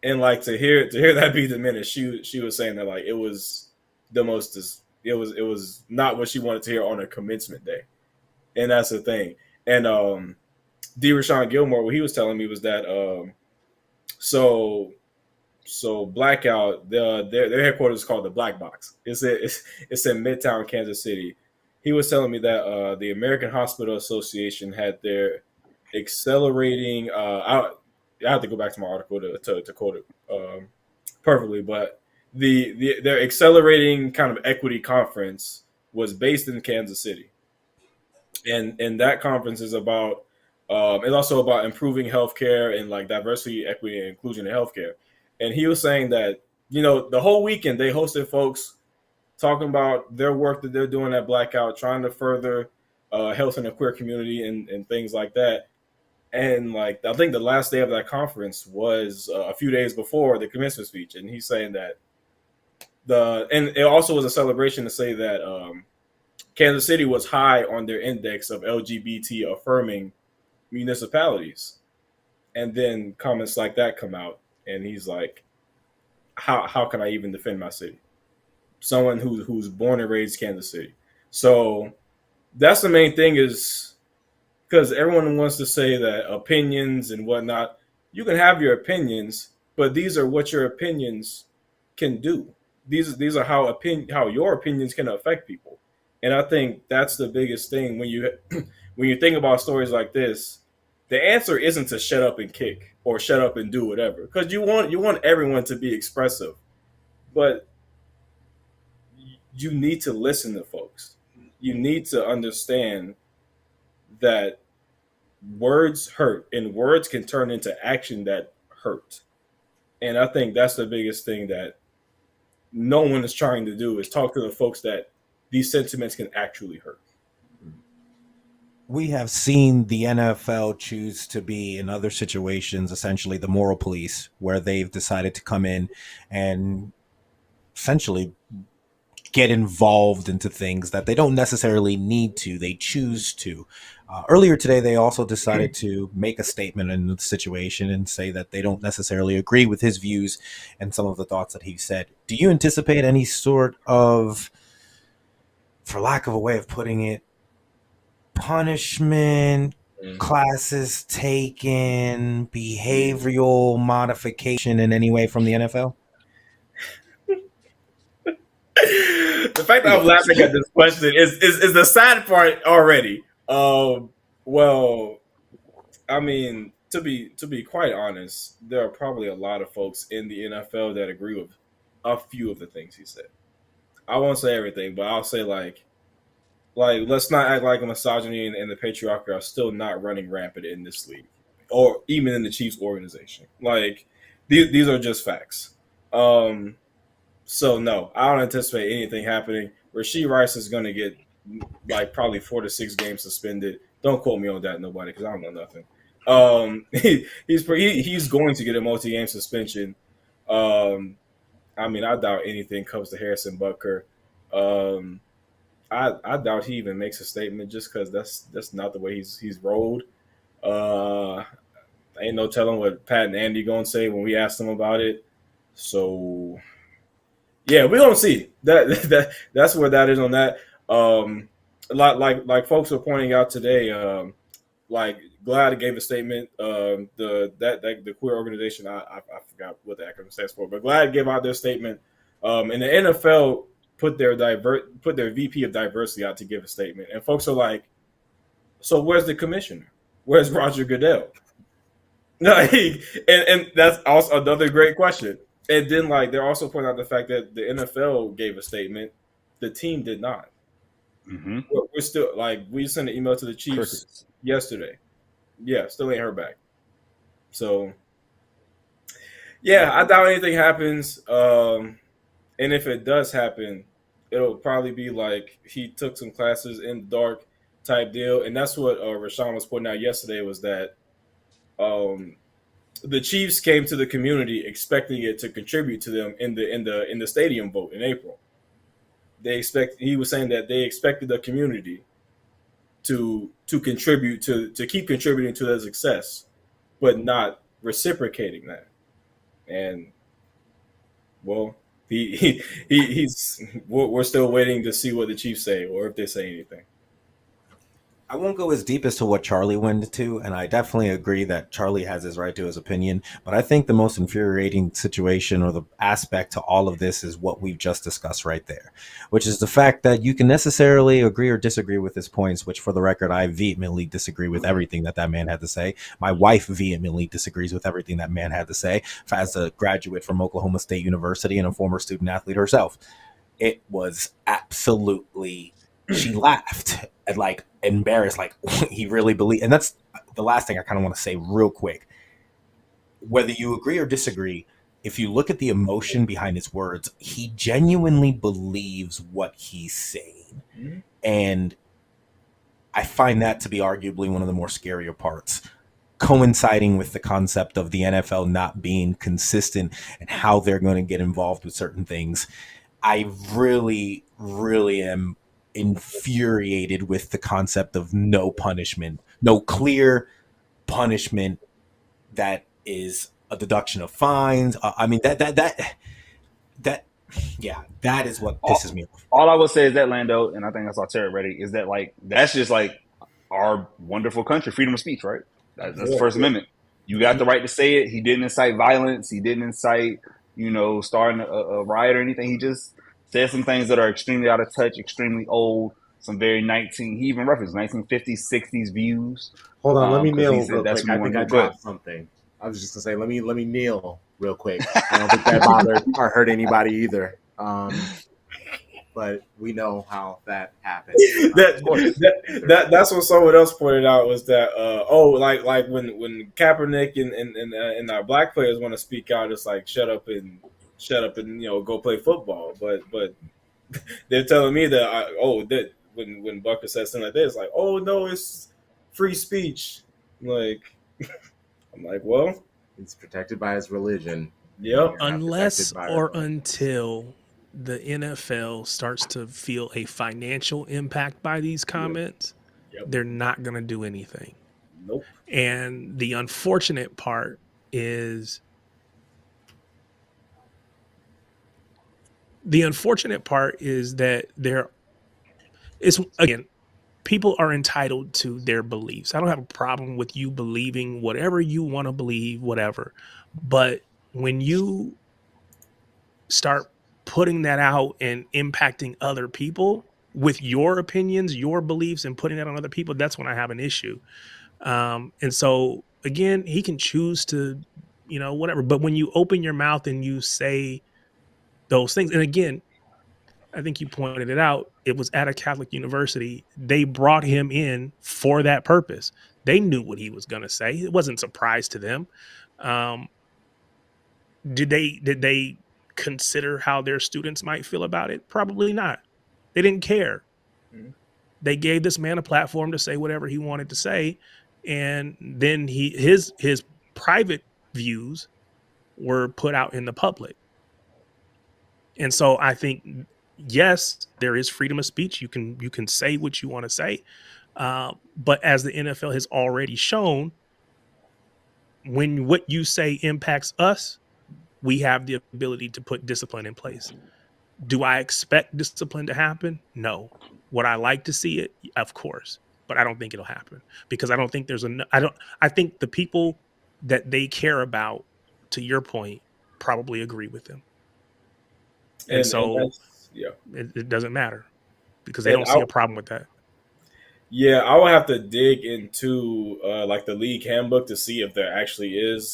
And like to hear that be diminished, she was saying that like it was the most it was not what she wanted to hear on a commencement day. And that's the thing. And D. Rashawn Gilmore, what he was telling me was that so Blackout, their headquarters is called the Black Box. It's in Midtown Kansas City. He was telling me that the American Hospital Association had their accelerating. I have to go back to my article to quote it perfectly, but their accelerating kind of equity conference was based in Kansas City, and that conference is about it's also about improving healthcare and like diversity, equity, and inclusion in healthcare. And he was saying that the whole weekend they hosted folks talking about their work that they're doing at Blackout, trying to further health in the queer community and things like that. And like I think the last day of that conference was a few days before the commencement speech, and he's saying that and it also was a celebration to say that Kansas City was high on their index of LGBT affirming municipalities. And then comments like that come out, and he's like, "How can I even defend my city? Someone who's born and raised Kansas City." So that's the main thing, is because everyone wants to say that opinions and whatnot. You can have your opinions, but these are what your opinions can do. These are how your opinions can affect people. And I think that's the biggest thing when you when you think about stories like this. The answer isn't to shut up and kick or shut up and do whatever, because you want everyone to be expressive, but you need to listen to folks. You need to understand that words hurt, and words can turn into action that hurt. And I think that's the biggest thing that no one is trying to do, is talk to the folks that these sentiments can actually hurt. We have seen the NFL choose to be, in other situations, essentially the moral police, where they've decided to come in and essentially get involved into things that they don't necessarily need to. They choose to. Earlier today, they also decided to make a statement in the situation and say that they don't necessarily agree with his views and some of the thoughts that he said. Do you anticipate any sort of, for lack of a way of putting it, punishment, classes taken, behavioral modification in any way from the NFL? The fact that I'm laughing at this question is the sad part already. Well, I mean, to be quite honest, there are probably a lot of folks in the NFL that agree with a few of the things he said. I won't say everything, but I'll say like let's not act like misogyny and the patriarchy are still not running rampant in this league, or even in the Chiefs organization. Like these are just facts. So no, I don't anticipate anything happening. Rasheed Rice is going to get like probably 4 to 6 games suspended. Don't quote me on that, nobody, because I don't know nothing. He's going to get a multi-game suspension. I mean, I doubt anything comes to Harrison Butker. Um, I doubt he even makes a statement, just because that's not the way he's rolled. Uh, Ain't no telling what Pat and Andy gonna say when we ask them about it. So yeah, we're gonna see that's where that is on that. A lot like folks were pointing out today. like GLAAD gave a statement. The queer organization, I forgot what the acronym stands for, but GLAAD gave out their statement. And the NFL put their VP of diversity out to give a statement, and folks are like, "So where's the commissioner? Where's Roger Goodell?" And that's also another great question. And then like they're also pointing out the fact that the NFL gave a statement, the team did not. Mm-hmm. We're still like we sent an email to the Chiefs Crickets. yesterday. Yeah, still ain't heard back. So yeah, I doubt anything happens. And if it does happen, it'll probably be like he took some classes in the dark type deal, and that's what Rashawn was pointing out yesterday was that um, the Chiefs came to the community expecting it to contribute to them in the stadium vote in April. He was saying that they expected the community to contribute to keep contributing to their success, but not reciprocating that. And well, he's we're still waiting to see what the Chiefs say or if they say anything. I won't go as deep as to what Charlie went to, and I definitely agree that Charlie has his right to his opinion. But I think the most infuriating situation or the aspect to all of this is what we've just discussed right there, which is the fact that you can necessarily agree or disagree with his points, which for the record, I vehemently disagree with everything that man had to say. My wife vehemently disagrees with everything that man had to say. As a graduate from Oklahoma State University and a former student athlete herself, it was absolutely, she laughed and like embarrassed, like he really believed. And that's the last thing I kind of want to say real quick. Whether you agree or disagree, if you look at the emotion behind his words, he genuinely believes what he's saying. Mm-hmm. And I find that to be arguably one of the more scarier parts, coinciding with the concept of the NFL not being consistent and how they're going to get involved with certain things. I really, really am infuriated with the concept of no punishment, no clear punishment that is a deduction of fines. I mean, that is what pisses me off. All I will say is that, Lando, and I think that's all Terry ready, is that like that's just like our wonderful country, freedom of speech, right? That's the First Amendment. You got the right to say it. He didn't incite violence. He didn't incite, starting a riot or anything. He just said some things that are extremely out of touch, extremely old, some very he even referenced 1950s, 60s views. Hold on, let me kneel real quick. I think I dropped something. I was just gonna say, let me kneel real quick. I don't think that bothered or hurt anybody either. But we know how that happened. That's what someone else pointed out was that like when Kaepernick and our black players want to speak out, it's like shut up and go play football. But they're telling me that when Bucker says something like that, it's like, oh no, it's free speech. Like I'm like, well, he's protected by his religion. Yep. Unless or until the NFL starts to feel a financial impact by these comments, they're not going to do anything. Nope. And the unfortunate part is that again, people are entitled to their beliefs. I don't have a problem with you believing whatever you want to believe, whatever. But when you start putting that out and impacting other people with your opinions, your beliefs, and putting that on other people, that's when I have an issue. And so again, he can choose to, whatever. But when you open your mouth and you say those things, and again, I think you pointed it out, it was at a Catholic university. They brought him in for that purpose. They knew what he was going to say. It wasn't a surprise to them. Did they consider how their students might feel about it? Probably not. They didn't care. Mm-hmm. They gave this man a platform to say whatever he wanted to say, and then his private views were put out in the public. And so I think, yes, there is freedom of speech. You can say what you want to say, but as the NFL has already shown, when what you say impacts us, we have the ability to put discipline in place. Do I expect discipline to happen? No. Would I like to see it? Of course. but I don't think it'll happen because I don't think there's I think the people that they care about, to your point, probably agree with them. And And so that's yeah. it doesn't matter because they And don't see a problem with that. yeah, I will have to dig into like the league handbook to see if there actually is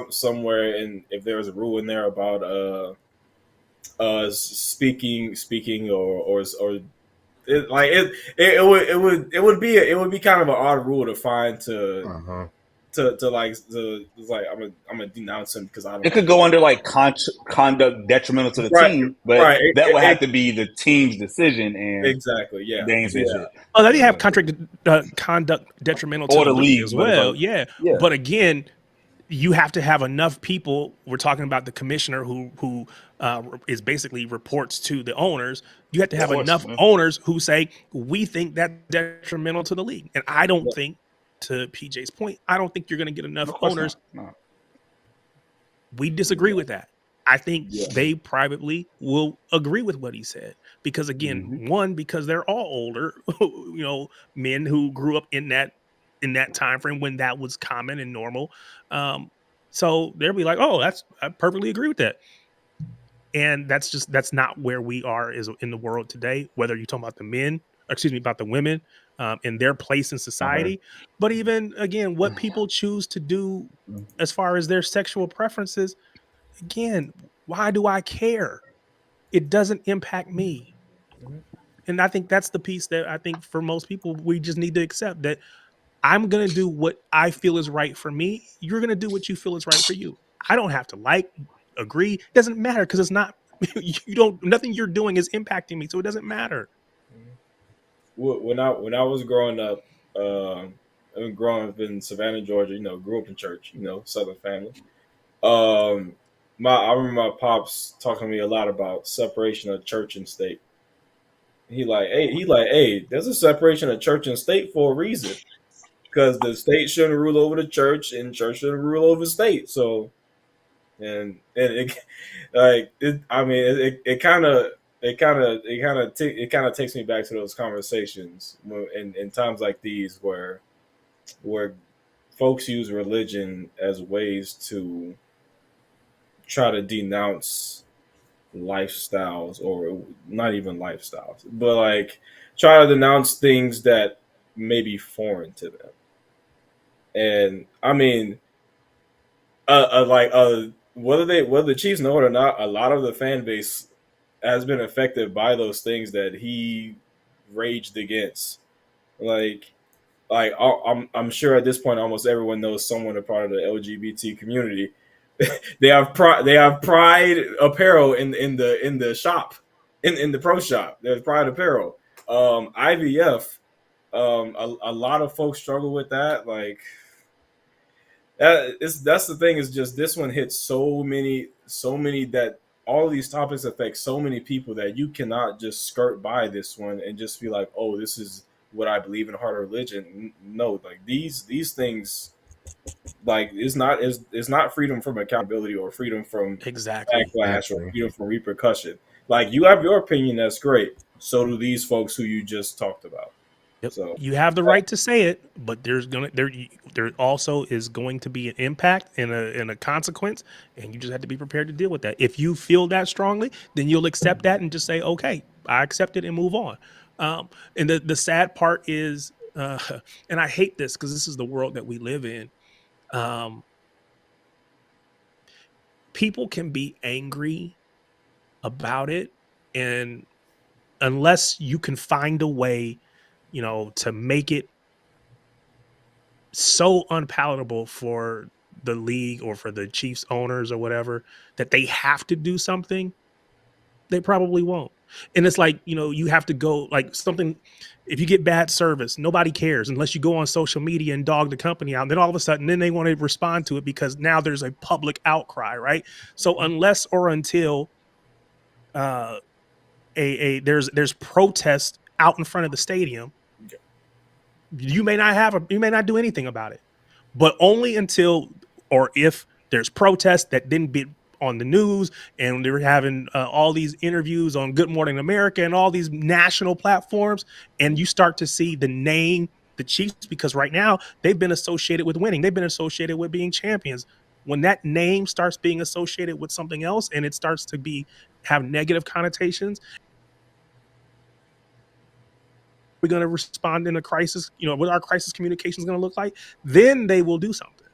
somewhere, and if there is a rule in there about speaking or it, like it would be kind of an odd rule to find Uh-huh. to like it's like I'm gonna denounce him because I don't It could like go it. under like conduct detrimental to the Right, team, but right, that would have to be the team's decision, and exactly, yeah, they ain't say yeah, shit. Oh, they have exactly. conduct detrimental to Or the the league league, as but it's well. like, Yeah, yeah, but again, you have to have enough people. We're talking about the commissioner who is basically reports to the owners. You have to of have course. enough owners who say we think that's detrimental to the league, and I don't Yeah, think, to PJ's point, I don't think you're going to get enough Of course not. owners. No. We disagree with that. I think yeah, they privately will agree with what he said because, again, Mm-hmm. one, because they're all older, men who grew up in that time frame when that was common and normal. Um, so they'll be like, "Oh, I perfectly agree with that." And that's not where we are is in the world today. Whether you're talking about the men, excuse me, about the women, and their place in Uh-huh. society, but even again, what people choose to do as far as their sexual preferences. Again, why do I care? It doesn't impact me. And I think that's the piece that I think for most people, we just need to accept that I'm going to do what I feel is right for me. You're going to do what you feel is right for you. I don't have to agree. It doesn't matter because it's not, nothing you're doing is impacting me. So it doesn't matter. when I was growing up, growing up in Savannah, Georgia, grew up in church, Southern family. Um, I remember my pops talking to me a lot about separation of church and state. Hey, there's a separation of church and state for a reason, because the state shouldn't rule over the church, and church shouldn't rule over the state. So, and it, I mean, it kind of takes me back to those conversations in times like these where folks use religion as ways to try to denounce lifestyles, or not even lifestyles, but like try to denounce things that may be foreign to them. And I mean, whether the Chiefs know it or not, a lot of the fan base has been affected by those things that he raged against. Like, I'm sure at this point almost everyone knows someone a part of the LGBT community. They have Pride apparel in the shop, in the pro shop. There's Pride apparel. IVF. A lot of folks struggle with that. Like, that's the thing, is just this one hits so many that all of these topics affect so many people that you cannot just skirt by this one and just be like, oh, this is what I believe in heart of religion. No, like these things, like it's not freedom from accountability or freedom from Exactly. backlash or Exactly. freedom from repercussion. Like, you have your opinion, that's great. So do these folks who you just talked about. Yep. So You have the right to say it, but there also is going to be an impact and a consequence, and you just have to be prepared to deal with that. If you feel that strongly, then you'll accept that and just say, "Okay, I accept it," and move on. And the sad part is, and I hate this because this is the world that we live in. Um, People can be angry about it, and unless you can find a way, to make it so unpalatable for the league or for the Chiefs owners or whatever that they have to do something, they probably won't. And it's like, you have to go like something. If you get bad service, nobody cares unless you go on social media and dog the company out. And then all of a sudden, then they want to respond to it because now there's a public outcry, right? So unless or until uh, there's protest out in front of the stadium, you may not do anything about it, but only until or if there's protests that didn't get on the news and they're having all these interviews on Good Morning America and all these national platforms, and you start to see the name the Chiefs because right now they've been associated with winning. They've been associated with being champions. When that name starts being associated with something else and it starts to have negative connotations, we're going to respond in a crisis, what our crisis communication is going to look like, then they will do something.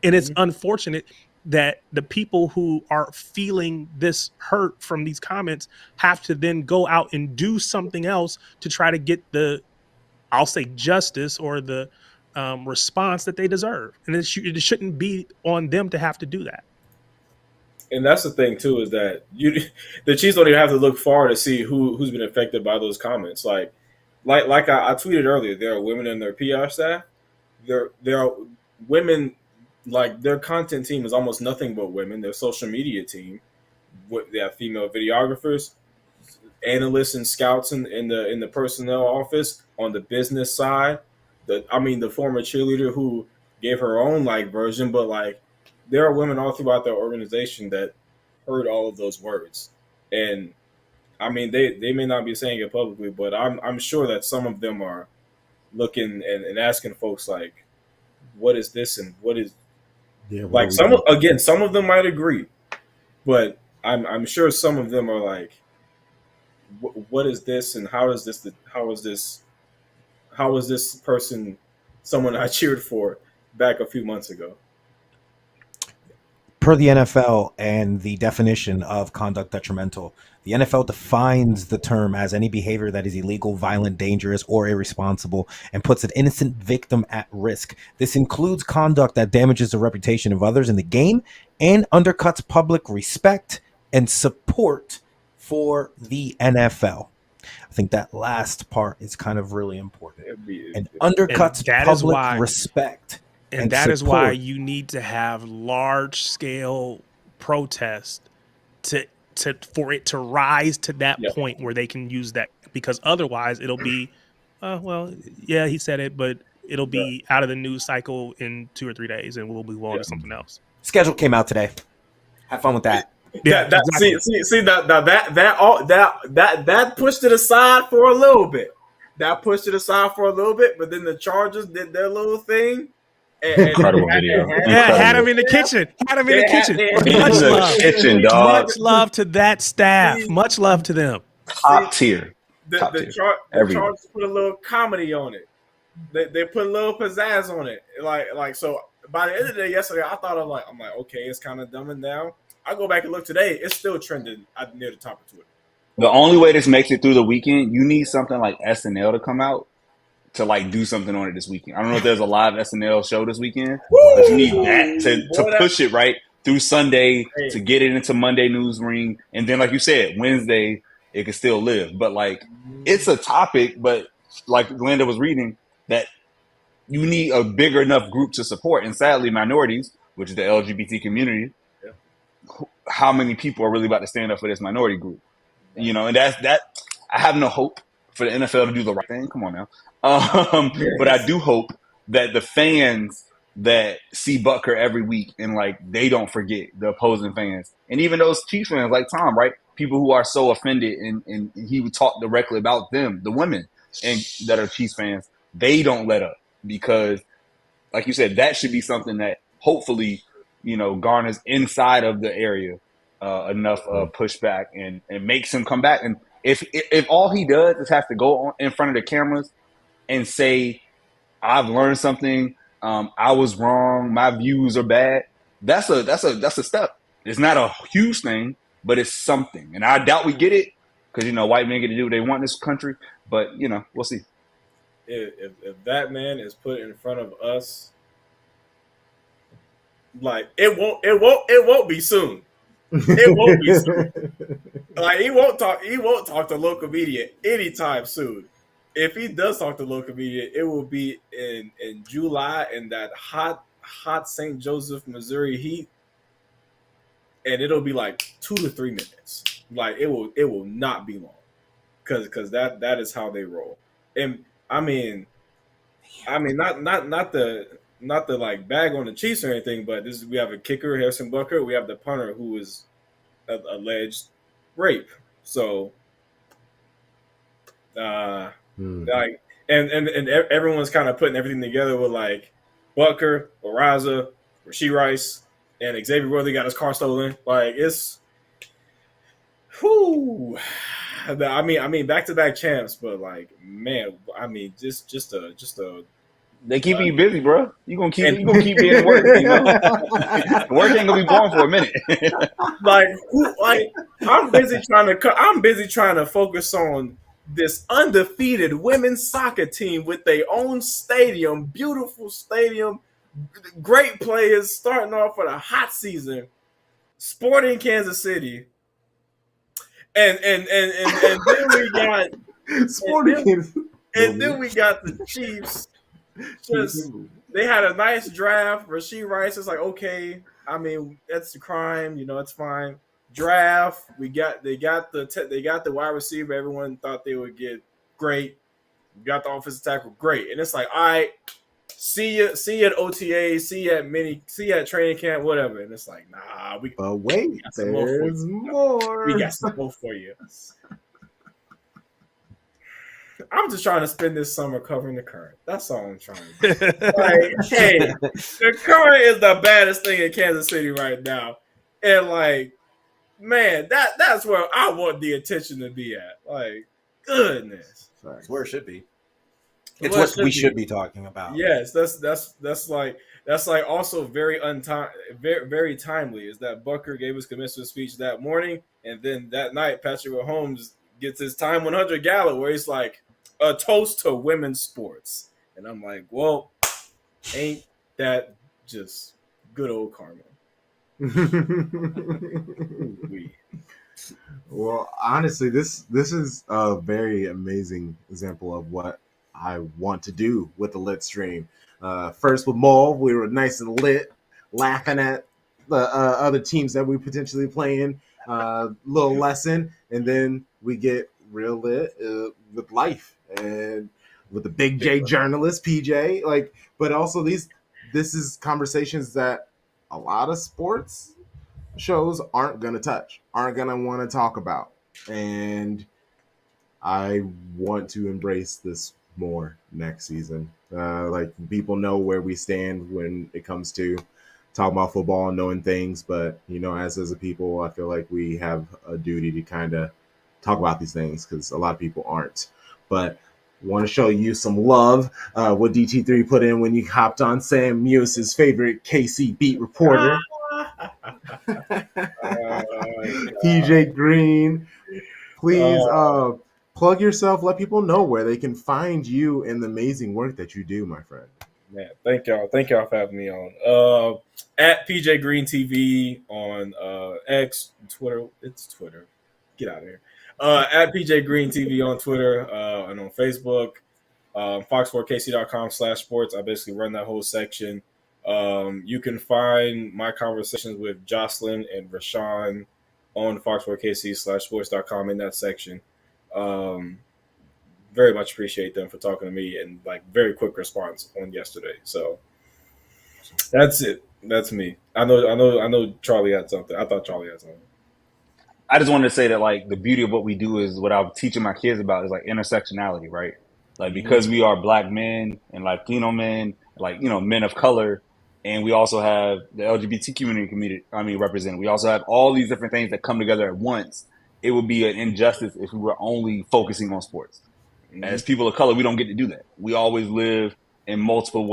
And it's unfortunate that the people who are feeling this hurt from these comments have to then go out and do something else to try to get I'll say justice or the response that they deserve. And it shouldn't be on them to have to do that. And that's the thing too, is that the Chiefs don't even have to look far to see who's been affected by those comments. Like I tweeted earlier, there are women in their PR staff. There are women, like their content team is almost nothing but women. Their social media team, they have female videographers, analysts, and scouts in the personnel office. On the business side, the former cheerleader who gave her own version, but there are women all throughout their organization that heard all of those words, and they may not be saying it publicly, but I'm sure that some of them are looking and asking folks what is this and what is some of them might agree, but I'm sure some of them are what is this and how is this person someone I cheered for back a few months ago? Per the NFL and the definition of conduct detrimental, the NFL defines the term as any behavior that is illegal, violent, dangerous, or irresponsible and puts an innocent victim at risk. This includes conduct that damages the reputation of others in the game and undercuts public respect and support for the NFL. I think that last part is kind of really important. And undercuts public respect. And that is why you need to have large scale protest for it to rise to that point where they can use that, because otherwise it'll be, he said it, but it'll be out of the news cycle in 2 or 3 days and we'll move on to something else. Schedule came out today. Have fun with that. Yeah, see that pushed it aside for a little bit. But then the Chargers did their little thing. Incredible video. Had him in the kitchen. Much love to that staff. Much love to them. Top tier. The Chargers put a little comedy on it. They put a little pizzazz on it. So by the end of the day yesterday, I thought I'm like, okay, it's kind of dumbing down. I go back and look today, it's still trending near the top of Twitter. The only way this makes it through the weekend, you need something like SNL to come out to do something on it this weekend. I don't know if there's a live SNL show this weekend, but you need that to push it right through Sunday to get it into Monday news ring. And then, like you said, Wednesday, it can still live. But it's a topic, but like Glenda was reading, that you need a bigger enough group to support. And sadly, minorities, which is the LGBT community, how many people are really about to stand up for this minority group? And that I have no hope for the NFL to do the right thing. Come on now. But I do hope that the fans that see Butker every week and they don't forget the opposing fans, and even those Chiefs fans like Tom, right? People who are so offended and he would talk directly about them, the women and that are Chiefs fans, they don't let up, because like you said, that should be something that hopefully garners inside of the area enough pushback and makes him come back. And if all he does is have to go on in front of the cameras and say, I've learned something, I was wrong, my views are bad, that's a step. It's not a huge thing, but it's something. And I doubt we get it, because white men get to do what they want in this country, but we'll see. If that man is put in front of us, it won't be soon. It won't be soon. He won't talk to local media anytime soon. If he does talk to local media, it will be in July in that hot St. Joseph, Missouri heat, and it'll be 2 to 3 minutes. It will not be long, because that is how they roll. And not the bag on the Chiefs or anything, but we have a kicker, Harrison Butker. We have the punter who is alleged rape. So, and everyone's kind of putting everything together with like Butker, Araza, Rasheed Rice, and Xavier Worthy got his car stolen. Like it's, whoo. I mean, back to back champs, but like, man, I mean, just a They keeping you busy, bro. You gonna keep and you gonna keep being at work. Work ain't gonna be gone for a minute. like who like I'm busy trying to focus on this undefeated women's soccer team with their own stadium, beautiful stadium, great players starting off with a hot season, Sporting Kansas City, and then we got Sporting Kansas. and then we got the Chiefs. Just they had a nice draft. Rasheed Rice is like, okay, I mean that's the crime, it's fine. Draft, they got the wide receiver. Everyone thought they would get great. We got the offensive tackle, great, and it's like, all right, see you at OTA, see you at training camp, whatever. And it's like, nah, But wait, there's more. We got some more for you. I'm just trying to spend this summer covering the Current. That's all I'm trying to do. Like, hey, the Current is the baddest thing in Kansas City right now. And like, man, that's where I want the attention to be at. Like, goodness. That's where it should be. It's It's what we should be talking about. Yes, that's like also very very timely. Is that Butker gave his commencement speech that morning, and then that night Patrick Mahomes gets his time 100 gala where he's like, a toast to women's sports. And I'm like, well, ain't that just good old karma? Well, honestly, this is a very amazing example of what I want to do with the lit stream. First with Mulv, we were nice and lit, laughing at the other teams that we potentially playing, little lesson, and then we get real lit with life and with the big J journalist PJ. Like, but also this is conversations that a lot of sports shows aren't gonna touch, aren't gonna want to talk about, and I want to embrace this more next season. Like, people know where we stand when it comes to talking about football and knowing things, but as a people, I feel like we have a duty to kind of talk about these things because a lot of people aren't. But want to show you some love. What DT3 put in when you hopped on Sam Mewis's favorite KC beat reporter, PJ Green. Please plug yourself. Let people know where they can find you and the amazing work that you do, my friend. Man, thank y'all for having me on. At PJ Green TV on X, Twitter. It's Twitter. Get out of here. At PJ Green TV on Twitter and on Facebook. Fox4KC.com/sports. I basically run that whole section. You can find my conversations with Jocelyn and Rashawn on Fox4KC/sports.com in that section. Very much appreciate them for talking to me and like very quick response on yesterday. So that's it. That's me. I know Charlie had something. I thought Charlie had something. I just wanted to say that like the beauty of what we do is what I'm teaching my kids about is like intersectionality, right? Like, because we are Black men and Latino men, like, men of color, and we also have the LGBT community represented. We also have all these different things that come together at once. It would be an injustice if we were only focusing on sports. As people of color, we don't get to do that. We always live in multiple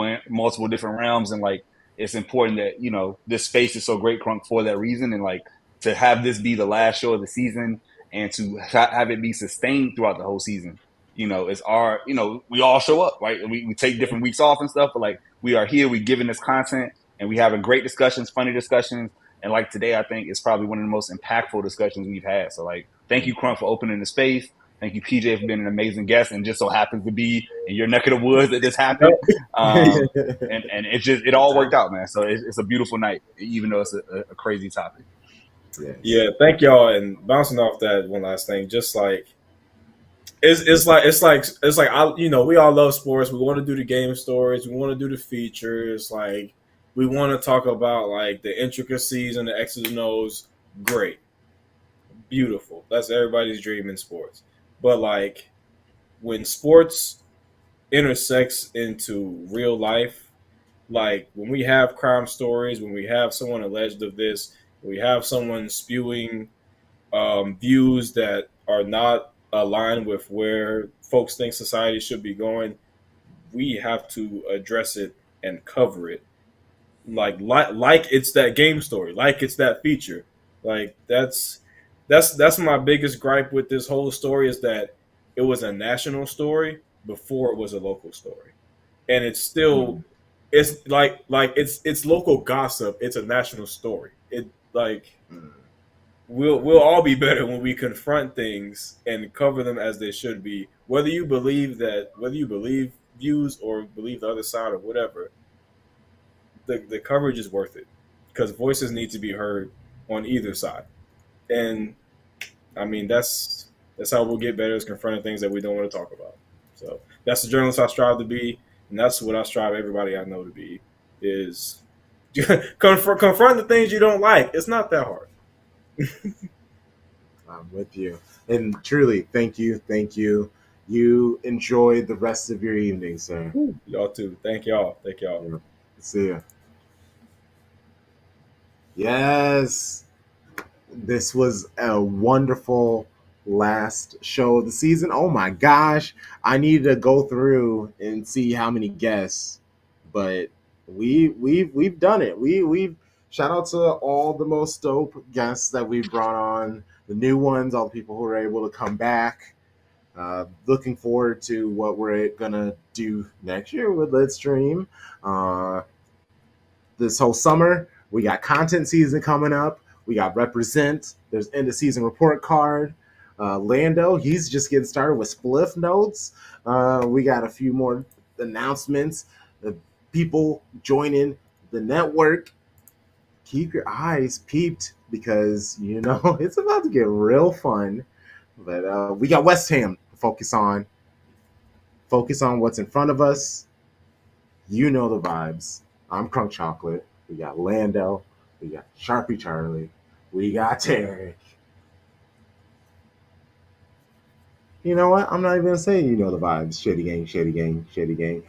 different realms, and like, it's important that this space is so great, Crunk, for that reason, and like, to have this be the last show of the season and to have it be sustained throughout the whole season. It's our, we all show up, right? We take different weeks off and stuff, but like, we are here, we giving this content, and we having great discussions, funny discussions. And like today, I think it's probably one of the most impactful discussions we've had. So like, thank you, Crunk, for opening the space. Thank you, PJ, for being an amazing guest, and just so happens to be in your neck of the woods that this happened. And it all worked out, man. So it's a beautiful night, even though it's a crazy topic. Yes. Yeah, thank y'all. And bouncing off that one last thing, just like it's like we all love sports. We want to do the game stories. We want to do the features. Like, we want to talk about like the intricacies and the X's and O's. Great, beautiful. That's everybody's dream in sports. But like, when sports intersects into real life. Like when we have crime stories, when we have someone alleged of this, we have someone spewing views that are not aligned with where folks think society should be going, we have to address it and cover it. Like it's that game story, like it's that feature. Like that's my biggest gripe with this whole story is that it was a national story before it was a local story, and it's still it's like it's local gossip. It's a national story. It like we'll all be better when we confront things and cover them as they should be. Whether you believe views or believe the other side or whatever, the coverage is worth it because voices need to be heard on either side. And I mean that's how we'll get better is confronting things that we don't want to talk about. So that's the journalist I strive to be, and that's what I strive everybody I know to be is confront the things you don't like. It's not that hard. I'm with you. And truly, thank you. Thank you. You enjoy the rest of your evening, sir. Y'all too. Thank y'all. Thank y'all. Yeah. See ya. Yes. This was a wonderful last show of the season. Oh my gosh. I need to go through and see how many guests, but we've done it. We've shout out to all the most dope guests that we've brought on, the new ones, all the people who are able to come back. Looking forward to what we're gonna do next year with Let's Stream. This whole summer, we got content season coming up. We got represent. There's end of season report card. Lando, he's just getting started with spliff notes. We got a few more announcements. The people joining the network. Keep your eyes peeped because you know it's about to get real fun. But we got West Ham to focus on. Focus on what's in front of us. You know the vibes. I'm Crunk Chocolate. We got Lando. We got Sharpie Charlie. We got Tarek. You know what? I'm not even gonna say you know the vibes. Shitty gang, shitty gang, shitty gang.